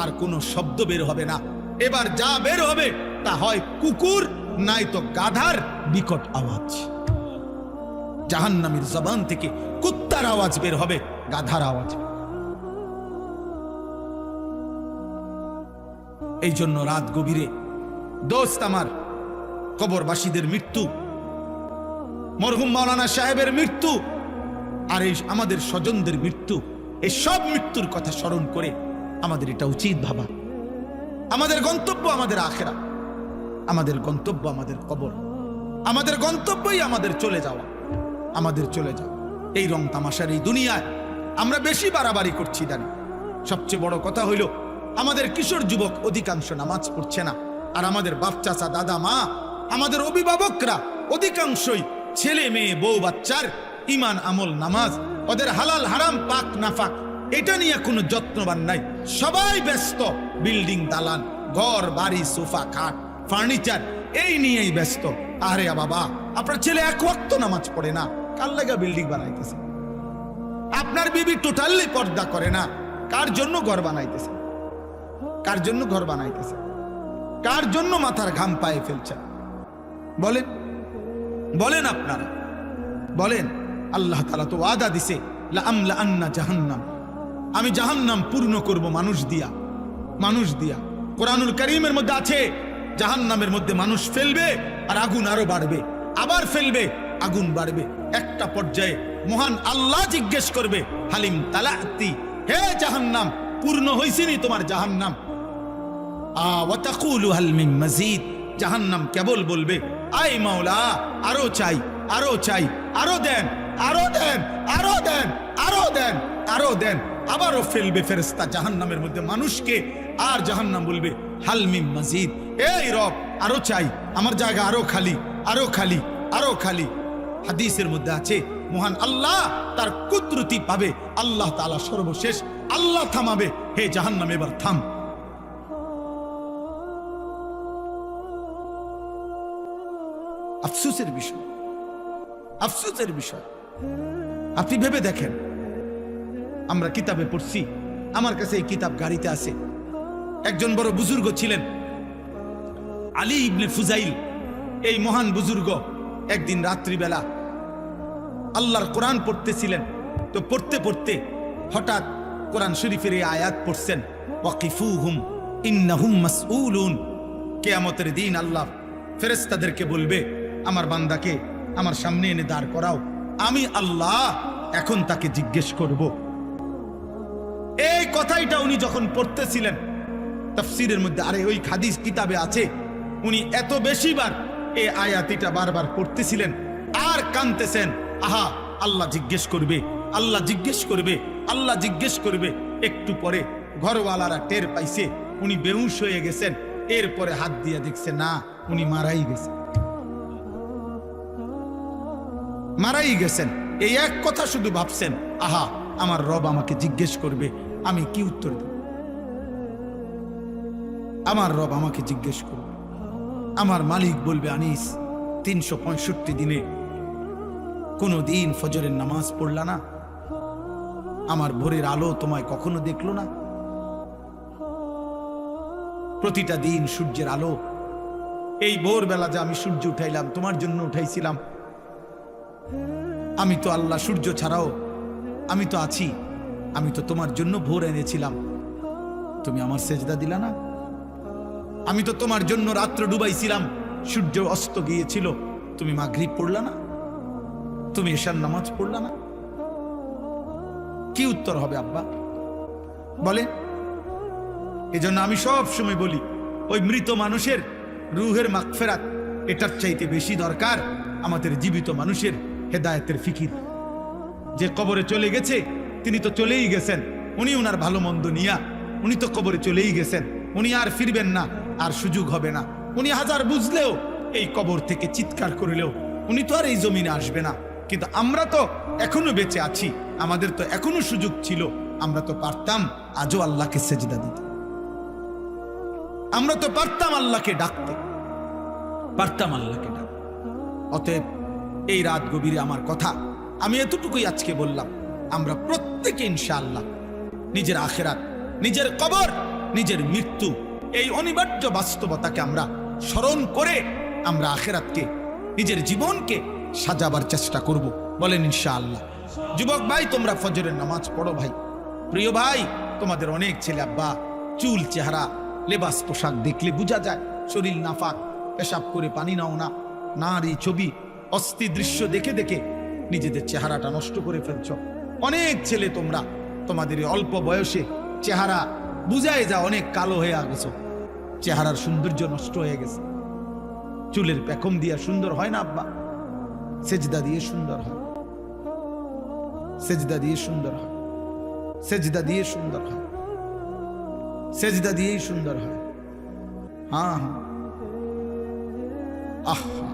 আর কোনো শব্দ বের হবে না। এবার যা বের হবে তা হয় কুকুর, নাই তো গাধার বিকট আওয়াজ। জাহান্নামীর জবান থেকে কুত্তার আওয়াজ বের হবে, গাধার আওয়াজ। এই জন্য রাত গভীরে দোস্ত আমার, কবরবাসীদের মৃত্যু, মরহুম মাওলানা সাহেবের মৃত্যু, আর এই আমাদের স্বজনদের মৃত্যু, এই সব মৃত্যুর কথা স্মরণ করে আমাদের এটা উচিত ভাবা, আমাদের গন্তব্য আমাদের আখিরাত, আমাদের গন্তব্য আমাদের কবর, আমাদের গন্তব্যই আমাদের চলে যাওয়া, আমাদের চলে যাওয়া। এই রং তামাশার এই দুনিয়ায় আমরা বেশি বাড়াবাড়ি করছি জানি। সবচেয়ে বড় কথা হইল আমাদের কিশোর যুবক অধিকাংশ নামাজ পড়ছে না, আর আমাদের বাপ চাচা দাদা মা আমাদের অভিভাবকরা অধিকাংশই ছেলে মেয়ে বউ বাচ্চার ইমান আমল নামাজ ওদের হালাল হারাম পাক নাফাক এটা নিয়ে কোনো যত্নবান নাই। সবাই ব্যস্ত বিল্ডিং দালান ঘর বাড়ি সোফা খাট ফার্নিচার এই নিয়েই ব্যস্ত। আরে বাবা, আপনার ছেলে এক ওয়াক্ত নামাজ পড়ে না, কার লাগা বিল্ডিং বানাইতেছে? আপনার বিবি টোটালি পর্দা করে না, কার জন্য ঘর বানাইতেছে? কার জন্য ঘর বানাইতেছে? কার জন্য মাথার ঘাম পায়ে ফেলছেন? বলেন বলেন, আপনারা বলেন। আল্লাহ তাআলা তো ওয়াদা দিছে, লা আমলা আন্না জাহান্নাম, আমি জাহান্নাম পূর্ণ করব মানুষ দিয়া, মানুষ দিয়া। কোরআনুল কারীমের মধ্যে আছে জাহান্নামের মধ্যে মানুষ ফেলবে আর আগুন আরো বাড়বে, আবার ফেলবে আগুন বাড়বে। একটা পর্যায়ে মহান আল্লাহ জিজ্ঞেস করবে, হালিম তালাতি, হে জাহান্নাম পূর্ণ হইছিনি তোমার জাহান্নাম? ওয়া তাকুলু হাল মিন মাজিদ, জাহান্নাম কেবল বলবে, আয় মাওলা আরো চাই, আরো চাই, আরো দেন, আরো দেন, আরো দেন, আরো দেন, আরো দেন। আবারও ফেলবে ফেরেশতা জাহান্নামের মধ্যে মানুষকে, আর জাহান্নাম বলবে হাল মিন মাজিদ, এই রব আরো চাই, আমার জায়গা আরো খালি, আরো খালি, আরো খালি। হাদিসের মধ্যে আছে মহান আল্লাহ তার কুদরতি পাবে, আল্লাহ তাআলা সর্বশেষ আল্লাহ থামাবে, হে জাহান্নাম এবার থাম। আফসোসের বিষয়, আফসোসের বিষয়। আপনি ভেবে দেখেন, আমরা কিতাবে পড়ছি, আমার কাছে এই কিতাব গাড়িতে আছে। একজন বড় বুজুর্গ ছিলেন আলী ইবনে ফুজাইল, এই মহান বুজুর্গ একদিন রাত্রিবেলা আল্লাহর কোরআন পড়তেছিলেন। তো পড়তে পড়তে হঠাৎ কোরআন শরীফের এই আয়াত পড়ছেন, ওয়াকিফুহুম ইন্নাহুম মাসউলুন। কিয়ামতের দিন আল্লাহ ফেরেশতাদেরকে বলবে, আমার বান্দাকে আমার সামনে এনে দাঁড় করাও, আমি আল্লাহ এখন তাকে জিজ্ঞেস করব। এই কথাইটা উনি যখন পড়তেছিলেন তাফসীরের মধ্যে, আরে ওই হাদিস কিতাবে আছে, উনি এত বেশিবার এই আয়াতিটা বারবার পড়তেছিলেন আর কাঁদতেছেন, আহা আল্লাহ জিজ্ঞেস করবে, আল্লাহ জিজ্ঞেস করবে, আল্লাহ জিজ্ঞেস করবে। একটু পরে ঘরওয়ালারা টের পাইছে উনি বেহুশ হয়ে গেছেন। এরপরে হাত দিয়ে দেখছে না, উনি মারাই গেছেন, মারাই গেছেন। এই এক কথা শুধু ভাবছেন, আহা আমার রব আমাকে জিজ্ঞেস করবে, আমি কি উত্তর দেব? আমার রব আমাকে জিজ্ঞেস করবে, আমার মালিক বলবে, আনিস 365 দিনে কোনো দিন ফজরের নামাজ পড়লা না? আমার ভোরের আলো তোমায় কখনো দেখলো না? প্রতিটা দিন সূর্যের আলো, এই ভোরবেলা যে আমি সূর্য উঠাইলাম তোমার জন্য উঠাইছিলাম। আমি তো আল্লাহ সূর্য ছাড়াও আমি তো আছি, আমি তো তোমার জন্য ভোর এনেছিলাম, তুমি আমার সেজদা দিলা না? আমি তো তোমার জন্য রাত্র ডুবাইছিলাম, সূর্য অস্ত গিয়েছিল, তুমি মাগরিব পড়লা না? তুমি এশার নামাজ পড়লা না? কি উত্তর হবে আব্বা বলে? এজন্য আমি সব সময় বলি, ওই মৃত মানুষের রুহের মাগফিরাত এটার চাইতে বেশি দরকার আমাদের জীবিত মানুষের হেদায়েতের ফিকির। যে কবরে চলে গেছে তিনি তো চলেই গেছেন, উনি ওনার ভালো মন্দ নিয়া উনি তো কবরে চলেই গেছেন, উনি আর ফিরবেন না, আর সুযোগ হবে না। উনি হাজার বুঝলেও এই কবর থেকে চিৎকার করলেও উনি তো আর এই জমিনে আসবে না। কিন্তু আমরা তো এখনো বেঁচে আছি, আমাদের তো এখনো সুযোগ ছিল, আমরা তো পারতাম আজও আল্লাহকে সেজদা দিতে, আমরা তো পারতাম আল্লাহকে ডাকতে, পারতাম আল্লাহকে ডাকতে। অতএব এই রাত গভীরে আমার কথা আমি এতটুকুই আজকে বললাম, আমরা প্রত্যেকে ইনশাআল্লাহ নিজের আখিরাত, নিজের কবর, নিজের মৃত্যু, এই অনিবার্য বাস্তবতাকে আমরা স্মরণ করে আমরা আখিরাতকে, নিজের জীবনকে সাজাবার চেষ্টা করব। বলেন ইনশাআল্লাহ। যুবক ভাই, তোমরা ফজরের নামাজ পড়ো ভাই। প্রিয় ভাই, তোমাদের অনেক ছেলে আব্বা চুল চেহারা লেবাস পোশাক দেখলে বোঝা যায় শরীর নাফাক, পেশাব করে পানি নাও না, নারী ছবি অস্থি দৃশ্য দেখে দেখে নিজেদের চেহারাটা নষ্ট করে ফেলছ। অনেক ছেলে তোমরা তোমাদের অল্প বয়সে চেহারা বুঝায় যা অনেক কালো হয়ে গেছো, চেহারার সৌন্দর্য নষ্ট হয়ে গেছে। চুলের পেখম দিয়া সুন্দর হয় না আব্বা, সেজদা দিয়ে সুন্দর হয়, সেজদা দিয়ে সুন্দর হয়। সেজদা দিয়ে সুন্দর হয়, সেজদা দিয়েই সুন্দর হয়। হ্যাঁ হ্যাঁ, আহা,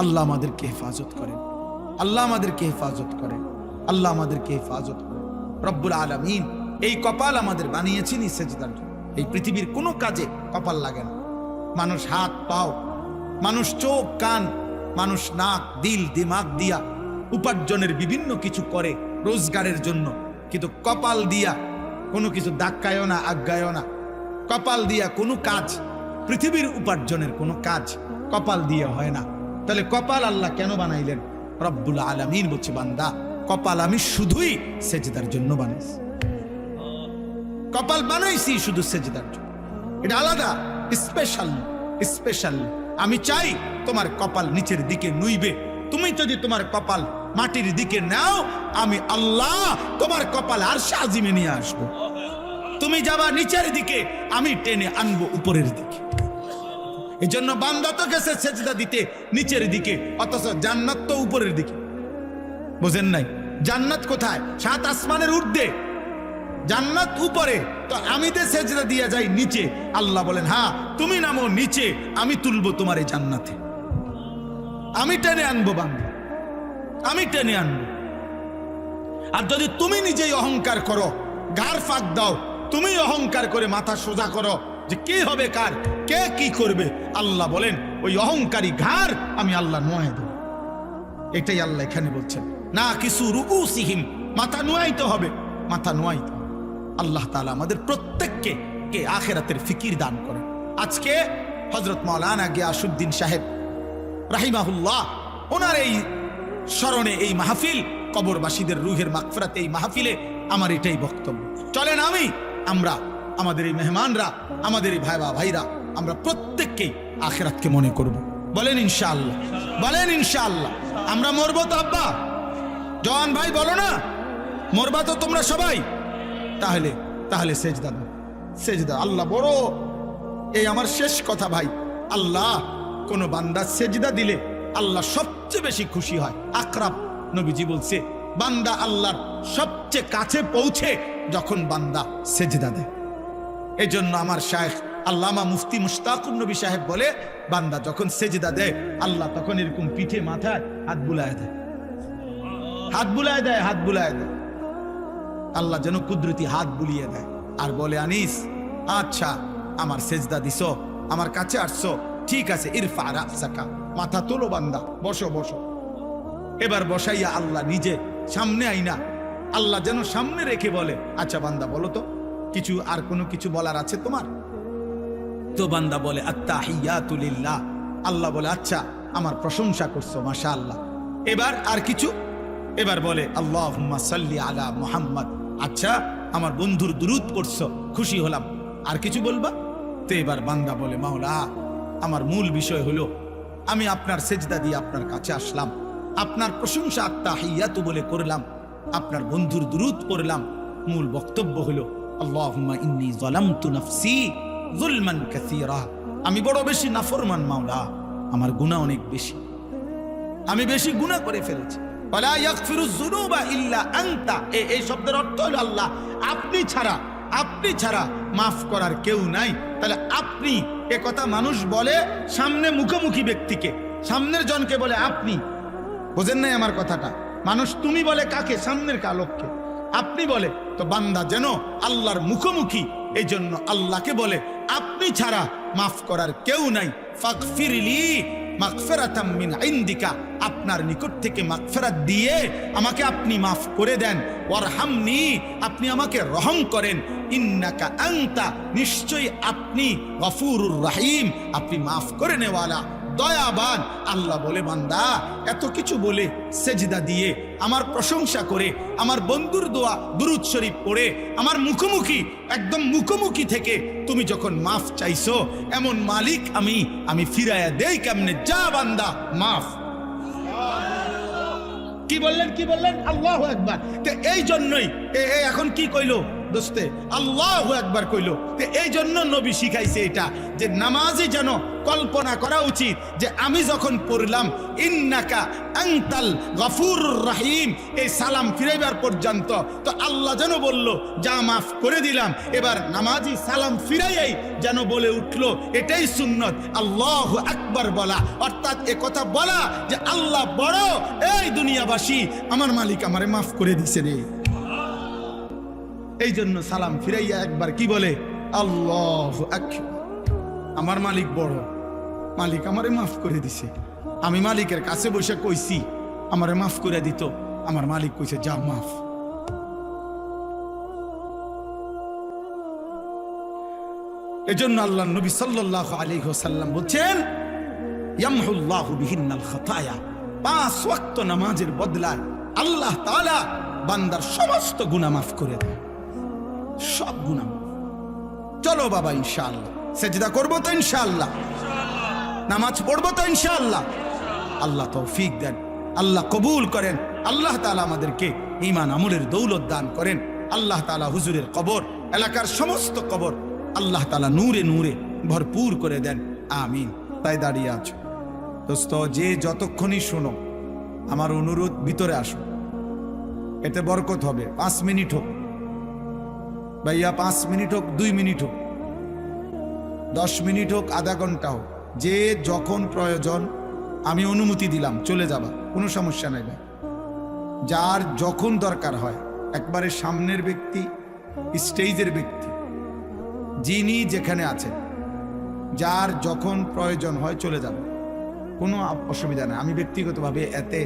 আল্লাহ আমাদেরকে হেফাজত করেন, আল্লাহ আমাদেরকে হেফাজত করেন, আল্লাহ আমাদেরকে হেফাজত করেন। রব্বুল আলামিন এই কপাল আমাদের বানিয়েছেন সেজদার জন্য। এই পৃথিবীর কোনো কাজে কপাল লাগে না। মানুষ হাত পাও, মানুষ চোখ কান, মানুষ নাক দিল দিমাগ দিয়া উপার্জনের বিভিন্ন কিছু করে রোজগারের জন্য, কিন্তু কপাল দিয়া কোনো কিছু দাক্কায়ও না, আজ্ঞায়ও না। কপাল দিয়া কোনো কাজ, পৃথিবীর উপার্জনের কোনো কাজ কপাল দিয়ে হয় না। তাহলে কপাল আল্লাহ কেন বানাইলেন? রব্বুল আলামিন বলছে, বান্দা কপাল আমি শুধুই সেজদার জন্য বানাইছি। কপাল বানাইছি শুধু সেজদার জন্য, এটা আলাদা, স্পেশাল স্পেশাল। আমি চাই তোমার কপাল নিচের দিকে নুইবে। তুমি যদি তোমার কপাল মাটির দিকে নাও, আমি আল্লাহ তোমার কপাল আরশে আজিমে নিয়ে আসবো। তুমি যাবা নিচের দিকে, আমি টেনে আনবো উপরের দিকে। এই জন্য বান্দা তো গেছে সেজদা দিতে নিচের দিকে, অথচ জান্নাত তো উপরের দিকে। বুঝেন নাই? জান্নাত কোথায়? 7 আসমানের ঊর্ধ্বে, জান্নাত উপরে। তো আমি তো সেজদা দিয়ে যাই নিচে। আল্লাহ বলেন, হ্যাঁ তুমি নামো নিচে, আমি তুলবো তোমার এই জান্নাতে, আমি টেনে আনবো বান্দা, আমি টেনে আনবো। আর যদি তুমি নিজেই অহংকার করো, ঘাড় ফাঁক দাও, তুমি অহংকার করে মাথা সোজা করো যে কি হবে কার, কে কি করবে, আল্লাহ বলেন ওই অহংকারী ঘাড় আমি আল্লাহ নোয়াই দেব। এটাই আল্লাহ এখানে বলছেন, না কিছু রুকুসিহিম, মাথা নোয়াইতে হবে, মাথা নোয়াইতে হবে। আল্লাহ তাআলা আমাদের প্রত্যেককে কে আখিরাতের ফিকির দান করেন। আজকে হযরত মাওলানা গিয়াসউদ্দিন সাহেব রাহিমাহুল্লাহ, ওনার এই স্মরণে এই মাহফিল, কবরবাসীদের রুহের মাগফিরাত এই মাহফিলে আমার এটাই বক্তব্য। চলেন আমরা আমাদের এই মেহমানরা, আমাদের এই ভাইরা, আমরা প্রত্যেককেই আখিরাতকে মনে করব। বলেন ইনশাআল্লাহ, বলেন ইনশাআল্লাহ। আমরা মরবো তো আব্বা, জওয়ান ভাই বলো না, মরবা তো তোমরা সবাই। তাহলে সেজদা দাও, সেজদা। আল্লাহ বড়। এই আমার শেষ কথা ভাই, আল্লাহ কোন বান্দা সেজদা দিলে আল্লাহ সবচেয়ে বেশি খুশি হয়। আকরাব নবীজি বলছে, বান্দা আল্লাহর সবচেয়ে কাছে পৌঁছে যখন বান্দা সেজদা দেয়। এই জন্য আমার শায়েখ আল্লামা মুফতি মুশতাকুর নবী সাহেব বলে, বান্দা যখন সেজদা দেয় আল্লাহ তখন এরকম পিঠে মাথায় হাত বুলায় দেয়, হাত বুলায় দেয়, হাত বুলায় দেয়। আল্লাহ যেন কুদরতি হাত বুলিয়ে দেয় আর বলে, আনিস আচ্ছা আমার সেজদা দিছো, আমার কাছে আসছো, ঠিক আছে, ইরফা রাসাকা, মাথা তোলো বান্দা, বসো বসো। এবার বসাইয়া আল্লাহ নিজে সামনে আইনা আল্লাহ যেন সামনে রেখে বলে, আচ্ছা বান্দা বলো তো কিছু, আর কোনো কিছু বলার আছে তোমার? তো বান্দা বলে আত্তাহিয়াতু লিল্লাহ। আল্লাহ বলে, আচ্ছা আমার প্রশংসা করছো, মাশাআল্লাহ। এবার আর কিছু? এবার বলে আল্লাহুম্মা সাল্লি আলা মুহাম্মদ। আচ্ছা আমার বন্ধুর দুরূদ পড়ছো, খুশি হলাম, আর কিছু বলবা? তো এবার বান্দা বলে, মাওলা আমার মূল বিষয় হলো আমি আপনার সেজদা দিয়ে আপনার কাছে আসলাম, আপনার প্রশংসা আত্তাহিয়াতু বলে করলাম, আপনার বন্ধুর দুরূদ পড়লাম। মূল বক্তব্য হলো আল্লাহুম্মা ইন্নী যালামতু নাফসি যুলমান কাসীরা, আমি বড় বেশি নাফরমান মাওলা, আমার গুনাহ অনেক বেশি, আমি বেশি গুনাহ করে ফেলেছি। ওয়ালা ইয়াগফিরুয যুনুবা ইল্লা আনতা, এই শব্দের অর্থ হলো আল্লাহ, আপনি ছাড়া মাফ করার কেউ নাই। তাহলে আপনি, এ কথা মানুষ বলে সামনে মুখোমুখি ব্যক্তিকে, সামনের জনকে বলে আপনি। বোঝেন নাই আমার কথাটা? মানুষ তুমি বলে কাকে? সামনের লোককে আপনি বলে। তো বান্দা যেন আল্লাহর মুখোমুখি, এই জন্য আল্লাহকে বলে আপনি ছাড়া মাফ করার কেউ নাই। ফাগফিরলি মাগফিরাতাম মিন ইনদিকা, আপনার নিকট থেকে মাগফিরাত দিয়ে আমাকে আপনি মাফ করে দেন। ওয়ারহামনি, আপনি আমাকে রহম করেন। ইন্নাকা আনতা, নিশ্চয়ই আপনি গফুরুর রহিম, আপনি মাফ করে নেওয়ালা, দয়াবান। আল্লাহ বলে, বান্দা এত কিছু বলে সেজদা দিয়ে আমার প্রশংসা করে, আমার বন্ধুর দোয়া দুরূদ শরীফ পড়ে, আমার মুখোমুখি, একদম মুখোমুখি থেকে তুমি যখন মাফ চাইছো, এমন মালিক আমি ফিরাইয়া দেই কেমনে? যা বান্দা মাফ। কি বললেন? আল্লাহু আকবার। তো এই জন্যই এখন কি কইলো? দোস্তে আল্লাহু আকবার কইলো। তো এই জন্য নবী শিখাইছে এটা, যে নামাজি যেন কল্পনা করা উচিত যে আমি যখন পড়লাম ইন্নাকা আনতাল গফুরুর রহিম, এই সালাম ফিরাইবার পর্যন্ত, তো আল্লাহ যেন বলল যা মাফ করে দিলাম। এবার নামাজি সালাম ফিরাইয়াই যেন বলে উঠলো, এটাই সুন্নত আল্লাহু আকবার বলা, অর্থাৎ এ কথা বলা যে আল্লাহ বড়, এই দুনিয়াবাসী আমার মালিক আমারে মাফ করে দিছে রে। এই জন্য সালাম ফিরাইয়া একবার কি বলে, আল্লাহু আকবার, আমার মালিক বড়, মালিক আমারে মাফ করে দিছে। আমি মালিকের কাছে বসে কইছি আমারে মাফ করে দিত, আমার মালিক কইছে যা মাফ। এজন্য আল্লাহ নবী সাল্লাল্লাহু আলাইহি ওয়াসাল্লাম বলছেন ইয়ামহুল্লাহু বিহিন্নাল খাতায়া, 5 ওয়াক্ত নামাজের বদলায় আল্লাহ তাআলা বান্দার সমস্ত গুনাহ মাফ করে দেয়, সব গুনাহ। চলো বাবা ইনশাআল্লাহ সেজদা করব তো ইনশাআল্লাহ, নামাজ পড়বো তো ইনশাআল্লাহ। আল্লাহ তৌফিক দেন, আল্লাহ কবুল করেন, আল্লাহ তাআলা আমাদেরকে ঈমান আমলের দৌলত দান করেন। আল্লাহ তাআলা হুজুরের কবর, এলাকার সমস্ত কবর আল্লাহ তাআলা নূরে নূরে ভরপুর করে দেন, আমিন। তাই দাঁড়িয়ে আছো দোস্ত, যে যতক্ষণই শোনো আমার অনুরোধ ভিতরে আসো, এতে বরকত হবে। 5 মিনিট হোক ভাইয়া, 5 মিনিট হোক, 2 মিনিট হোক, 10 মিনিট হোক, আধা ঘন্টা হোক, যে যখন প্রয়োজন আমি অনুমতি দিলাম, চলে যাবা, কোনো সমস্যা নাই ভাই। যার যখন দরকার হয়, একবারে সামনের ব্যক্তি, স্টেজের ব্যক্তি, যিনি যেখানে আছেন, যার যখন প্রয়োজন হয় চলে যাবে, কোনো অসুবিধা নেই। আমি ব্যক্তিগতভাবে এতে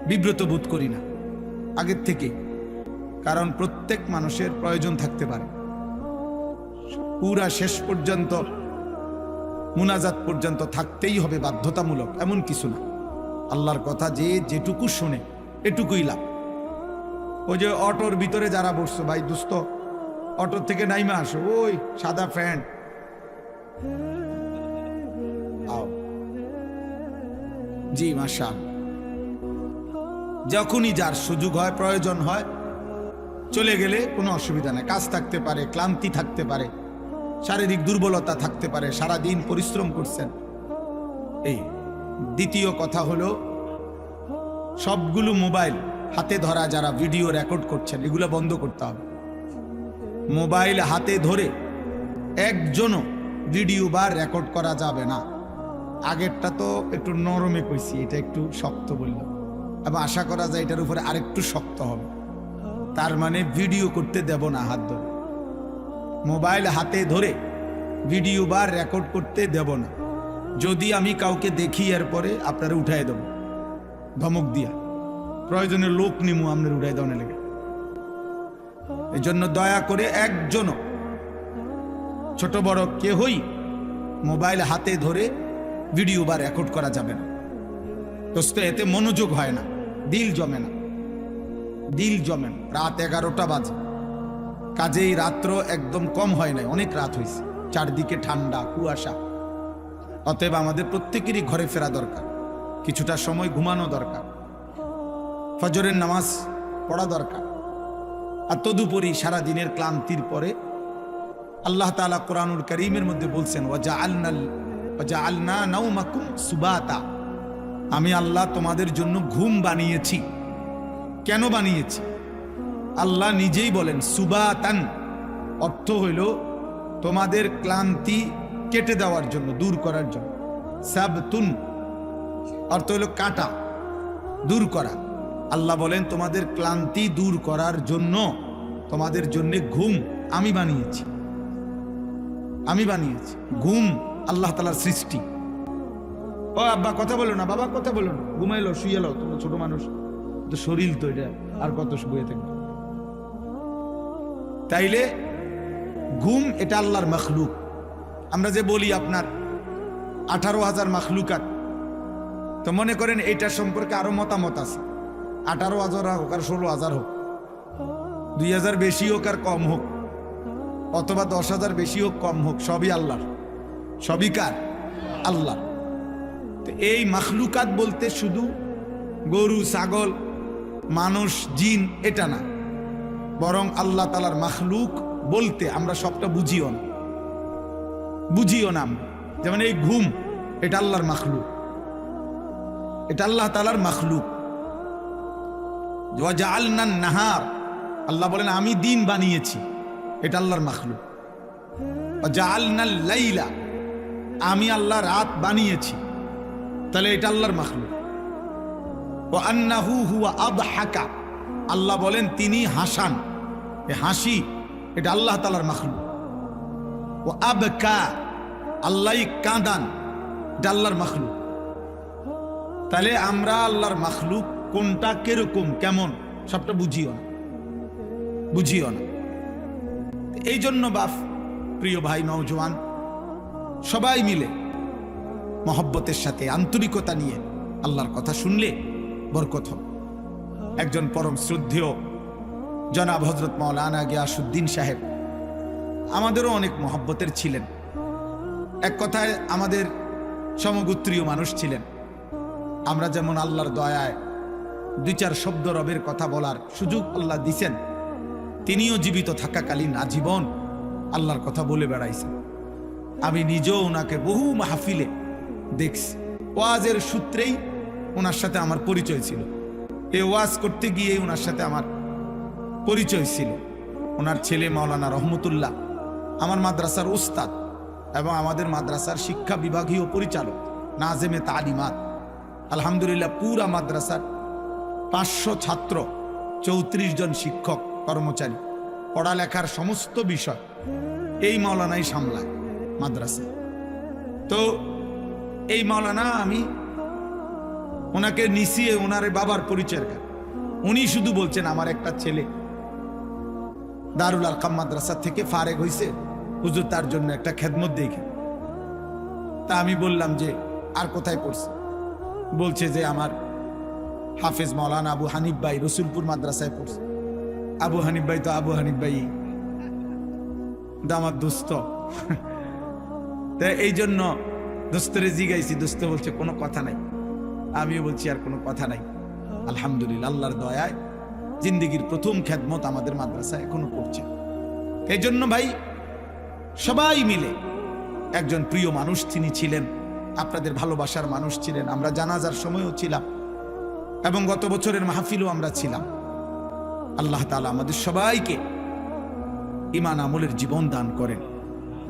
বিব্রত বোধ করি না আগের থেকে, কারণ প্রত্যেক মানুষের প্রয়োজন থাকতে পারে। পুরা শেষ পর্যন্ত মুনাজাত পর্যন্ত থাকতেই হবে বাধ্যতামূলক, এমন কিছু না। আল্লাহর কথা যে যেটুকু শোনে এটুকুই লাভ। ওই যে অটোর ভিতরে যারা বসছো, ভাই দোস্ত অটো থেকে নাইমা আসো, ওই সাদা ফ্যান আও, জি মাশাআল্লাহ। যখনই যার সুযোগ হয়, প্রয়োজন হয়, চলে গেলে কোনো অসুবিধা নেই। কাজ থাকতে পারে, ক্লান্তি থাকতে পারে, শারীরিক দুর্বলতা থাকতে পারে, সারা দিন পরিশ্রম করছেন। এই দ্বিতীয় কথা হলো, সবগুলো মোবাইল হাতে ধরা যারা ভিডিও রেকর্ড করছেন, এগুলো বন্ধ করতে হবে। মোবাইল হাতে ধরে একজনও ভিডিও বা রেকর্ড করা যাবে না। আগেরটা তো একটু নরমে কইছি, এটা একটু শক্ত বললাম, এবং আশা করা যায় এটার উপরে আরেকটু শক্ত হবে। তার মানে ভিডিও করতে দেব না হাত ধরে, মোবাইল হাতে ধরে ভিডিও বা রেকর্ড করতে দেব না। যদি আমি কাউকে দেখি এরপরে আপনারা উঠাই দেব ধমক দিয়া, প্রয়োজনে লোক নিমু আপনার উঠাই দেওয়া লেগে। এই জন্য দয়া করে একজনও, ছোট বড় কেহই মোবাইল হাতে ধরে ভিডিও বা রেকর্ড করা যাবে না। দোস্ত এতে মনোযোগ হয় না, দিল জমে না, দিল জমে না। রাত 11টা বাজে, কাজেই রাত্র একদম কম হয় নাই, অনেক রাত হয়েছে, চারদিকে ঠান্ডা কুয়াশা। অতএব আমাদের প্রত্যেকেরই ঘরে ফেরা দরকার, কিছুটা সময় ঘুমানো দরকার, ফজরের নামাজ পড়া দরকার। আর তদুপরি সারাদিনের ক্লান্তির পরে আল্লাহ তাআলা কোরআনুল কারীমের মধ্যে বলছেন ওয়াজআলনা নাওমাকুম সুবাতা, আমি আল্লাহ তোমাদের জন্য ঘুম বানিয়েছি। কেন বানিয়েছি? আল্লাহ নিজেই বলেন সুবাতান, অর্থ হইল তোমাদের ক্লান্তি কেটে দেওয়ার জন্য, দূর করার জন্য। সাবতুন অর্থ হইল কাটা, দূর করা। আল্লাহ বলেন তোমাদের ক্লান্তি দূর করার জন্য তোমাদের জন্য ঘুম আমি বানিয়েছি, আমি বানিয়েছি। ঘুম আল্লাহ তাআলার সৃষ্টি। ও আব্বা কথা বলো না, বাবা কথা বলো না, ঘুমাইলো, শুয়েলো, তোমরা ছোট মানুষ তো, শরীর তো এটা আর কত শুয়ে থাকবে। তাইলে ঘুম এটা আল্লাহর মখলুক। আমরা যে বলি আপনার 18,000 মখলুকাত, তো মনে করেন এইটার সম্পর্কে আরো মতামত আছে। 18,000 হোক আর 16,000 হোক, 2,000 বেশি হোক আর কম হোক, অথবা 10,000 বেশি হোক কম হোক, সবই আল্লাহর, সবই কার? আল্লাহ। তো এই মখলুকাত বলতে শুধু গরু, ছাগল, মানুষ, জিন এটা না। বরং আল্লাহ তাআলার মাখলুক বলতে আমরা সবটা বুঝিও না আমরা। যেমন এই ঘুম, এটা আল্লাহর মাখলুক, এটা আল্লাহ তাআলার মাখলুক। ওয়া জাআলনান নাহার, আল্লাহ বলেন আমি দিন বানিয়েছি, এটা আল্লাহর মাখলুক। ওয়া জাআলনাল লাইলা, আমি আল্লাহ রাত বানিয়েছি, তাহলে এটা আল্লাহর মাখলুক। ওয়া আন্নাহু হুয়া আদহাকা, আল্লাহ বলেন তিনি হাসান, এই হাসি এটা আল্লাহ তাআলার মাখলুক। ও আবকা, আল্লাহ কাঁদান, এটা আল্লাহর মাখলুক। তাহলে আমরা আল্লাহর মাখলুক কোনটা কিরকম কেমন সবটা বুঝিও না। এই জন্য বাপ, প্রিয় ভাই নওজোয়ান, সবাই মিলে মহব্বতের সাথে আন্তরিকতা নিয়ে আল্লাহর কথা শুনলে বরকত হবে। একজন পরম শ্রদ্ধেয় জনাব হযরত মাওলানা গিয়াসউদ্দিন সাহেব আমাদেরও অনেক মহব্বতের ছিলেন। এক কথায় আমাদের সমগোত্রীয় মানুষ ছিলেন। আমরা যেমন আল্লাহর দয়ায় দুই চার শব্দ রবের কথা বলার সুযোগ আল্লাহ দিছেন, তিনিও জীবিত থাকাকালীন আজীবন আল্লাহর কথা বলে বেড়াইছেন। আমি নিজেও ওনাকে বহু মাহফিলে দেখছি। ওয়াজের সূত্রেই ওনার সাথে আমার পরিচয় ছিল। এই ওয়াজ করতে গিয়ে ওনার সাথে আমার পরিচয় ছিল। ওনার ছেলে মাওলানা রহমতুল্লাহ আমার মাদ্রাসার উস্তাদ এবং আমাদের মাদ্রাসার শিক্ষা বিভাগীয় পরিচালক, নাজেমে তালিমাত। আলহামদুলিল্লাহ পুরা মাদ্রাসার 500 ছাত্র, 34 জন শিক্ষক কর্মচারী, পড়ালেখার সমস্ত বিষয় এই মাওলানাই সামলায় মাদ্রাসা। তো এই মাওলানা আমি ওনাকে নিছিয়ে ওনার বাবার পরিচয়ের কারণে উনি শুধু বলছেন আমার একটা ছেলে দারুল আরকাম মাদ্রাসা থেকে ফারেগ হয়েছে, হুজুর তার জন্য একটা খেদমত দেখে। তা আমি বললাম যে আর কোথায় পড়ছে? বলছে যে আমার হাফেজ মাওলানা আবু হানিফ ভাই রসুলপুর মাদ্রাসায় পড়ছে। আবু হানিফ ভাই তো আবু হানিফ ভাই, আমার দোস্ত। এই জন্য দোস্তরে জিগাইছি, দোস্ত বলছে কোনো কথা নাই। আমিও বলছি আর কোনো কথা নাই। আলহামদুলিল্লাহ আল্লাহর দয়ায় জিন্দেগির প্রথম খেদমত আমাদের মাদ্রাসা এখনো করছে। এই জন্য ভাই সবাই মিলে, একজন প্রিয় মানুষ তিনি ছিলেন, আপনাদের ভালোবাসার মানুষ ছিলেন। আমরা জানাজার সময়ও ছিলাম এবং গত বছরের মাহফিলও আমরা ছিলাম। আল্লাহ তাআলা আমাদের সবাইকে ঈমান আমলের জীবন দান করেন।